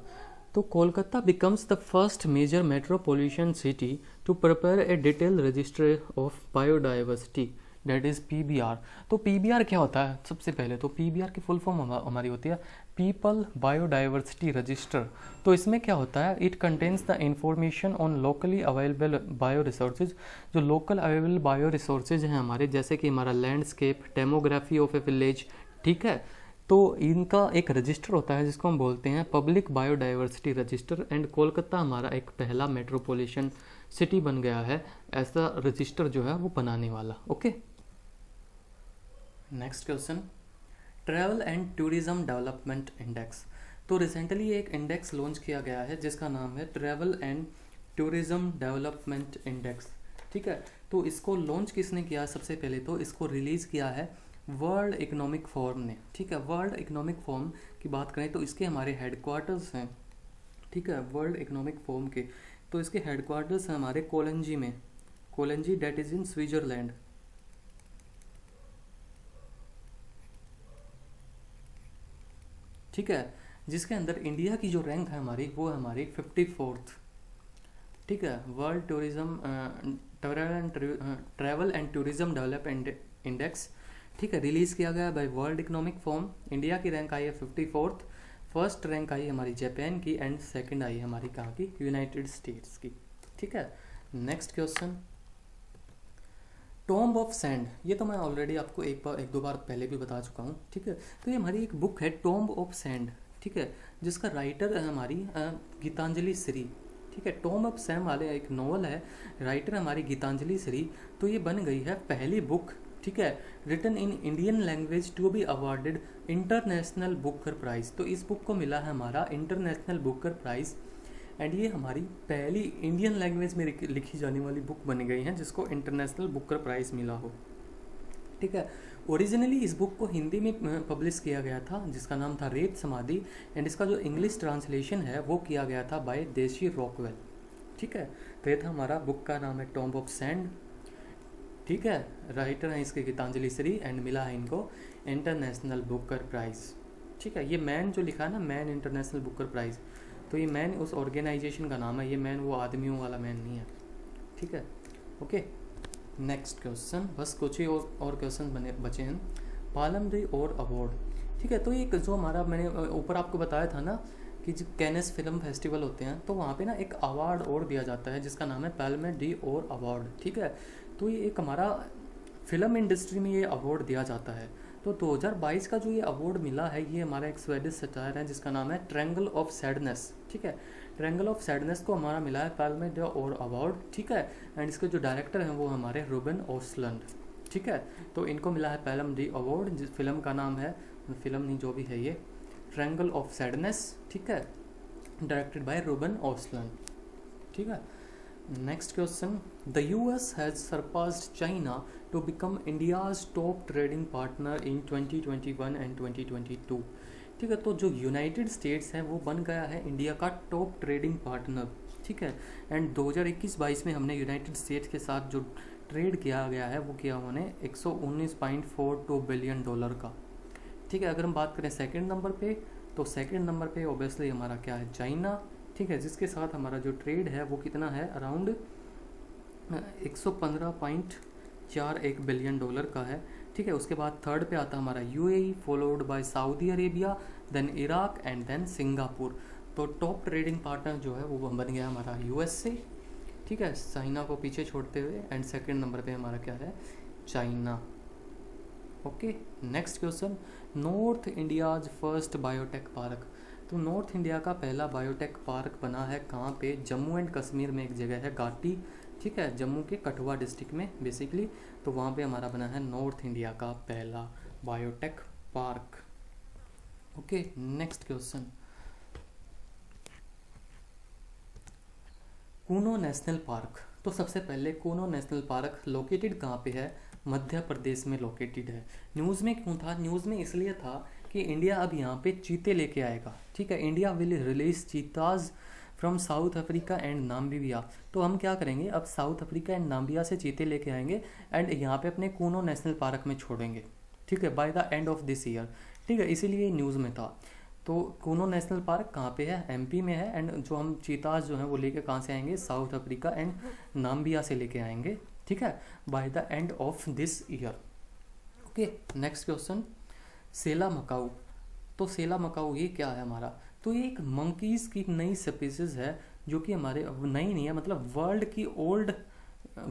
तो Kolkata becomes the first major metropolitan city to prepare a detail register of biodiversity, that is PBR। तो PBR क्या होता है? सबसे पहले तो PBR की फुल फॉर्म हमारी होती है पीपल बायोडाइवर्सिटी रजिस्टर। तो इसमें क्या होता है? It contains the information on locally available bio resources. जो लोकल अवेलेबल बायो रिसोर्सेज हैं हमारे, जैसे कि हमारा landscape, demography of A village, ठीक है, तो इनका एक रजिस्टर होता है जिसको हम बोलते हैं public biodiversity register. And Kolkata हमारा एक पहला मेट्रोपॉलिटन सिटी बन गया है ऐसा रजिस्टर जो है वो बनाने वाला। Okay, next question, travel and tourism development index. तो रिसेंटली एक इंडेक्स लॉन्च किया गया है जिसका नाम है travel and tourism development index, ठीक है। तो इसको लॉन्च किसने किया? सबसे पहले तो इसको रिलीज़ किया है वर्ल्ड इकोनॉमिक फोरम ने, ठीक है। वर्ल्ड इकोनॉमिक फोरम की बात करें तो इसके हमारे हेडक्वार्टर्स हैं, ठीक है, वर्ल्ड इकोनॉमिक फोरम के। तो इसके हेडक्वार्टर्स हैं हमारे कोलंजी में, कोलंजी डेट इज़ इन स्विट्ज़रलैंड, ठीक है। जिसके अंदर इंडिया की जो रैंक है हमारी वो है हमारी 54th, ठीक है। World tourism travel and tourism development index, ठीक है, रिलीज़ किया गया by World Economic Forum. India की रैंक आई है 54th, फर्स्ट रैंक आई हमारी जापान की एंड सेकंड आई हमारी कहाँ की? यूनाइटेड स्टेट्स की, ठीक है। Next question, tomb of sand. ये तो मैं ऑलरेडी आपको एक दो बार पहले भी बता चुका हूँ, ठीक है। तो ये हमारी एक बुक है टॉम्ब ऑफ सैंड, ठीक है, जिसका राइटर है हमारी गीतांजलि श्री, ठीक है। टॉम्ब ऑफ सैंड वाले एक नॉवल है, राइटर हमारी गीतांजलि श्री। तो ये बन गई है पहली बुक, ठीक है, written in Indian language to be awarded International Booker Prize. तो इस बुक को मिला है हमारा इंटरनेशनल बुकर प्राइज़ एंड ये हमारी पहली इंडियन लैंग्वेज में लिखी जाने वाली बुक बन गई है जिसको इंटरनेशनल बुकर प्राइज़ मिला हो, ठीक है। ओरिजिनली इस बुक को हिंदी में पब्लिश किया गया था जिसका नाम था रेत समाधि एंड इसका जो इंग्लिश ट्रांसलेशन है वो किया गया था बाय देशी रॉकवेल, ठीक है। तो ये था हमारा बुक का नाम है टॉम्ब ऑफ सैंड, ठीक है। राइटर है इसके गीतांजलि श्री एंड मिला है इनको इंटरनेशनल बुकर प्राइज़, ठीक है। ये मैन जो लिखा है ना, मैन इंटरनेशनल बुकर प्राइज़, तो ये मैन उस ऑर्गेनाइजेशन का नाम है, ये मैन वो आदमियों वाला मैन नहीं है, ठीक है। ओके, नेक्स्ट क्वेश्चन, बस कुछ ही और क्वेश्चन बचे हैं। पालमरी और अवार्ड, ठीक है। तो ये जो हमारा मैंने ऊपर आपको बताया था ना कि जो कैनेस फिल्म फेस्टिवल होते हैं तो वहाँ पे ना एक अवार्ड और दिया जाता है जिसका नाम है पालमे डी और अवार्ड, ठीक है। तो ये एक हमारा फिल्म इंडस्ट्री में ये अवार्ड दिया जाता है। तो 2022 का जो ये अवार्ड मिला है ये हमारा एक स्वेडिश सटायर है जिसका नाम है ट्रायंगल ऑफ सैडनेस, ठीक है। ट्रायंगल ऑफ सैडनेस को हमारा मिला है पाल्मे डी और अवार्ड, ठीक है। एंड इसके जो डायरेक्टर हैं वो हमारे रूबेन ओसलंड, ठीक है। तो इनको मिला है पाल्मे डी अवार्ड, जिस फिल्म का नाम है, फिल्म नहीं जो भी है ये, ट्रायंगल ऑफ सैडनेस, ठीक है, डायरेक्टेड बाय रूबेन ओसलंड, ठीक है। Next question, the US has surpassed China to become India's top trading partner in 2021 and 2022, ठीक है। तो जो यूनाइटेड स्टेट्स है वो बन गया है इंडिया का टॉप ट्रेडिंग पार्टनर, ठीक है। एंड 2021-22 में हमने यूनाइटेड स्टेट्स के साथ जो ट्रेड किया गया है वो किया उन्होंने 119.42 बिलियन डॉलर का, ठीक है। अगर हम बात करें सेकंड नंबर पे, तो सेकंड नंबर पे ऑब्वियसली हमारा क्या है? चाइना, ठीक है, जिसके साथ हमारा जो ट्रेड है वो कितना है? अराउंड 115.41 बिलियन डॉलर का है, ठीक है। उसके बाद थर्ड पे आता हमारा UAE, followed by Saudi Arabia, then Iraq and then Singapore. तो टॉप ट्रेडिंग पार्टनर जो है वो बन गया हमारा USA, ठीक है, चाइना को पीछे छोड़ते हुए। एंड सेकंड नंबर पे हमारा क्या है? China. Okay, next question, north India's first biotech park. तो नॉर्थ इंडिया का पहला बायोटेक पार्क बना है कहाँ पे? जम्मू एंड कश्मीर में एक जगह है घाटी, ठीक है, जम्मू के कठुआ डिस्ट्रिक्ट में बेसिकली। तो वहाँ पे हमारा बना है नॉर्थ इंडिया का पहला biotech park. Okay, next question, Kuno national park. तो सबसे पहले कूनो नेशनल पार्क लोकेटेड कहाँ पे है? मध्य प्रदेश में लोकेटेड है। न्यूज़ में क्यों था? न्यूज़ में इसलिए था कि इंडिया अब यहाँ पे चीते लेके आएगा, ठीक है। India will release चीताज from south Africa and Namibia. तो हम क्या करेंगे, अब साउथ अफ्रीका एंड नाम्बिया से चीते लेके आएंगे एंड यहाँ पे अपने कूनो नेशनल पार्क में छोड़ेंगे, ठीक है, by the end of this year, ठीक है। इसीलिए न्यूज़ में था। तो कूनो नेशनल पार्क कहाँ पे है, एमपी में है। एंड जो हम चीताज जो हैं वो लेके कहाँ से आएंगे, साउथ अफ्रीका एंड नाम्बिया से लेके आएंगे, ठीक है, by the end of this year. Okay, next question, Sela macaque. तो सेला मकाऊ ये क्या है हमारा, तो ये एक मंकीज की नई स्पीसीज है जो कि हमारे नई नहीं है, मतलब वर्ल्ड की ओल्ड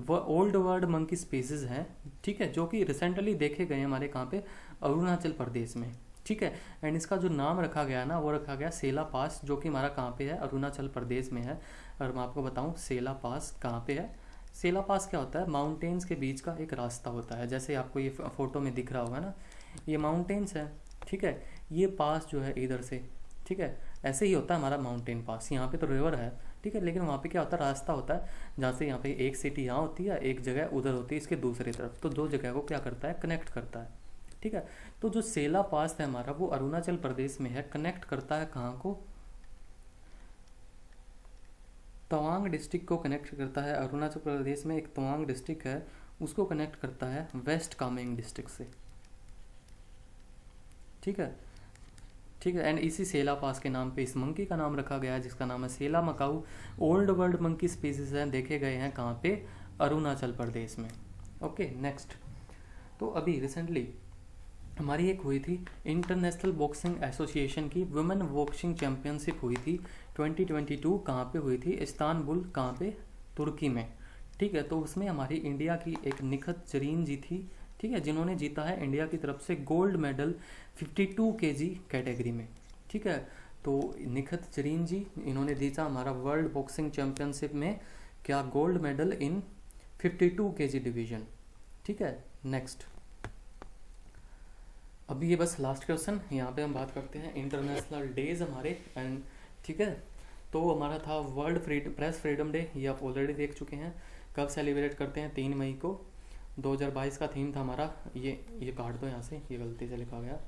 वर्ल्ड मंकी स्पीसीज हैं, ठीक है, जो कि रिसेंटली देखे गए हैं हमारे कहाँ पे, अरुणाचल प्रदेश में, ठीक है। एंड इसका जो नाम रखा गया ना वो रखा गया सेला पास, जो कि हमारा कहाँ पे है, अरुणाचल प्रदेश में है। और मैं आपको बताऊँ सेला पास कहाँ पे है। सेला पास क्या होता है, माउंटेन्स के बीच का एक रास्ता होता है, जैसे आपको ये फोटो में दिख रहा होगा ना, ये माउंटेन्स है, ठीक है, ये पास जो है इधर से, ठीक है, ऐसे ही होता है हमारा माउंटेन पास। यहाँ पे तो रिवर है, ठीक है, लेकिन वहाँ पे क्या होता है, रास्ता होता है, जहाँ से यहाँ पे एक सिटी यहाँ होती है, एक जगह उधर होती है इसके दूसरी तरफ, तो दो जगह को क्या करता है, कनेक्ट करता है, ठीक है। तो जो सेला पास है हमारा वो अरुणाचल प्रदेश में है, कनेक्ट करता है कहाँ को, तवांग डिस्ट्रिक्ट को कनेक्ट करता है। अरुणाचल प्रदेश में एक तवांग डिस्ट्रिक्ट है, उसको कनेक्ट करता है वेस्ट कामेंग डिस्ट्रिक्ट से, ठीक है, ठीक है। एंड इसी सेला पास के नाम पे इस मंकी का नाम रखा गया है, जिसका नाम है Sela macaque. Old world monkey species हैं, देखे गए हैं कहाँ पे, अरुणाचल प्रदेश में। ओके, नेक्स्ट, तो अभी रिसेंटली हमारी एक हुई थी इंटरनेशनल बॉक्सिंग एसोसिएशन की वुमेन बॉक्सिंग चैंपियनशिप हुई थी 2022, कहाँ पे हुई थी, इस्तानबुल, कहाँ पे, तुर्की में, ठीक है। तो उसमें हमारी इंडिया की एक निखत जरीन जी थी, ठीक है, जिन्होंने जीता है इंडिया की तरफ से गोल्ड मेडल 52 kg कैटेगरी में, ठीक है। तो निखत जरीन जी, इन्होंने जीता हमारा वर्ल्ड बॉक्सिंग चैंपियनशिप में क्या, gold medal in 52 kg division, ठीक है। नेक्स्ट, अभी ये बस लास्ट क्वेश्चन, यहाँ पे हम बात करते हैं इंटरनेशनल डेज हमारे, एंड ठीक है। तो हमारा था वर्ल्ड प्रेस फ्रीडम डे, ये आप ऑलरेडी देख चुके हैं, कब सेलिब्रेट करते हैं, 3 मई को। 2022 का थीम था हमारा, ये काट दो यहाँ से, ये गलती से लिखा गया,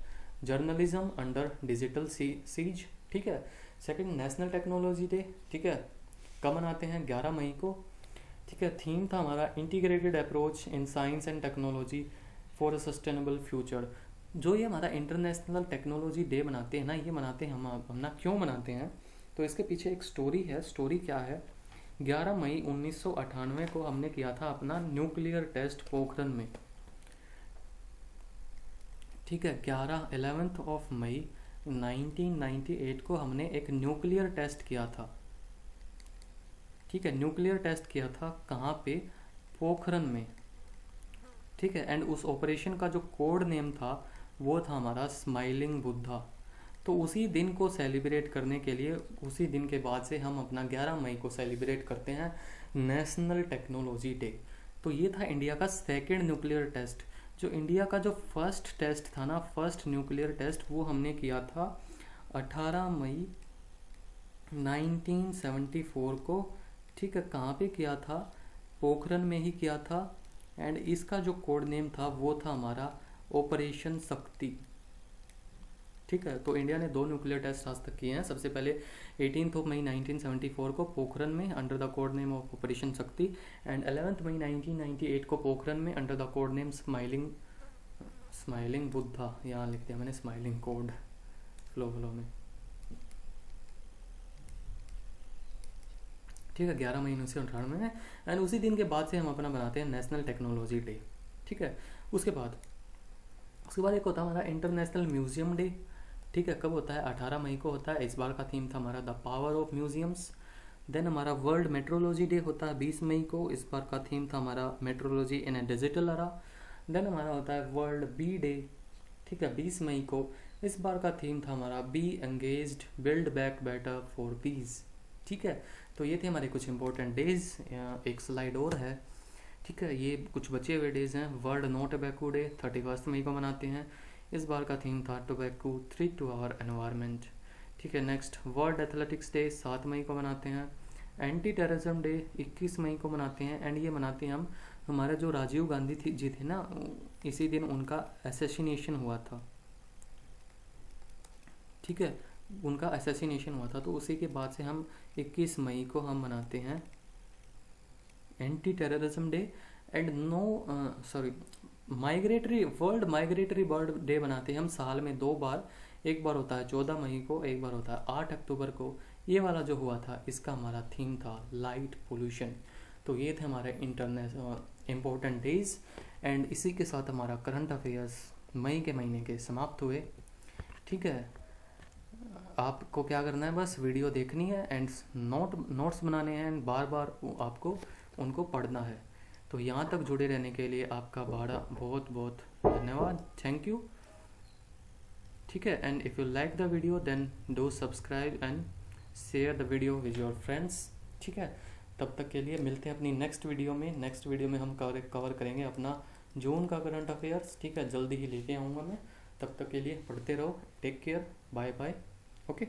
जर्नलिज्म अंडर डिजिटल सीज, ठीक है। सेकंड, नेशनल टेक्नोलॉजी डे, ठीक है, कब मनाते हैं, 11 मई को, ठीक है। थीम था हमारा integrated approach in science and technology for a sustainable future. जो ये हमारा इंटरनेशनल टेक्नोलॉजी डे मनाते हैं ना, ये मनाते हैं हम ना, क्यों मनाते हैं, तो इसके पीछे एक स्टोरी है। स्टोरी क्या है, 11 मई 1998 को हमने किया था अपना न्यूक्लियर टेस्ट पोखरण में, ठीक है। 11 ऑफ मई 1998 को हमने एक न्यूक्लियर टेस्ट किया था, ठीक है, न्यूक्लियर टेस्ट किया था कहाँ पे, पोखरण में, ठीक है। एंड उस ऑपरेशन का जो कोड नेम था वो था हमारा स्माइलिंग बुद्धा। तो उसी दिन को सेलिब्रेट करने के लिए, उसी दिन के बाद से हम अपना 11 मई को सेलिब्रेट करते हैं नेशनल टेक्नोलॉजी डे। तो ये था इंडिया का सेकेंड न्यूक्लियर टेस्ट। जो इंडिया का जो फर्स्ट टेस्ट था ना, फर्स्ट न्यूक्लियर टेस्ट, वो हमने किया था 18 मई 1974 को, ठीक है। कहाँ पे किया था, पोखरण में ही किया था। एंड इसका जो कोड नेम था वो था हमारा ऑपरेशन शक्ति, ठीक है। तो इंडिया ने 2 न्यूक्लियर टेस्ट आज तक किए हैं। सबसे पहले 18 मई 1974 को पोखरण में under the code name of operation शक्ति, एंड 11 मई 1998 को पोखरण में under the code name smiling Buddha. यहाँ लिख दिया मैंने स्माइलिंग कोड फ्लो में, ठीक है। 11 मई 1998 में। एंड उसी दिन के बाद से हम अपना बनाते हैं नेशनल टेक्नोलॉजी डे, ठीक है। उसके बाद एक होता है हमारा इंटरनेशनल म्यूजियम डे, ठीक है। कब होता है, 18 मई को होता है। इस बार का थीम था हमारा the power of museums. Then हमारा वर्ल्ड मेट्रोलॉजी डे होता है 20 मई को। इस बार का थीम था हमारा मेट्रोलॉजी इन ए डिजिटल एरा। देन हमारा होता है वर्ल्ड बी डे, ठीक है, 20 मई को। इस बार का थीम था हमारा be engaged, build back better for peace, ठीक है। तो ये थे हमारे कुछ इंपॉर्टेंट डेज। एक स्लाइड और है, ठीक है। ये कुछ बचे हुए डेज हैं। वर्ल्ड नो टोबैको डे 31 मई को मनाते हैं। इस बार का थीम था tobacco threat to our environment, ठीक है। नेक्स्ट, वर्ल्ड एथलेटिक्स डे 7 मई को मनाते हैं। एंटी टेररिज्म डे 21 मई को मनाते हैं। एंड ये मनाते हैं हम, हमारे जो राजीव गांधी जी थे ना, इसी दिन उनका असैसिनेशन हुआ था, ठीक है, उनका असैसिनेशन हुआ था। तो उसी के बाद से हम 21 मई को हम मनाते हैं anti terrorism day. And world migratory bird day बनाते हैं हम साल में 2 बार। एक बार होता है 14 मई को, एक बार होता है 8 अक्टूबर को। ये वाला जो हुआ था इसका हमारा थीम था लाइट पोल्यूशन। तो ये थे हमारे इंटरनेशनल इम्पोर्टेंट डेज, एंड इसी के साथ हमारा करंट अफेयर्स मई के महीने के समाप्त हुए। ठीक है, आपको क्या करना है, बस वीडियो देखनी है एंड नोट्स बनाने हैं एंड बार बार आपको उनको पढ़ना है। तो यहाँ तक जुड़े रहने के लिए आपका बहुत बहुत धन्यवाद, थैंक यू। ठीक है, and if you like the video then do subscribe and share the video with your friends. ठीक है, तब तक के लिए मिलते हैं अपनी नेक्स्ट वीडियो में। नेक्स्ट वीडियो में हम कवर करेंगे अपना जून का करंट अफेयर्स। ठीक है, जल्दी ही लेके आऊँगा मैं। तब तक के लिए पढ़ते रहो, take care, bye bye, okay.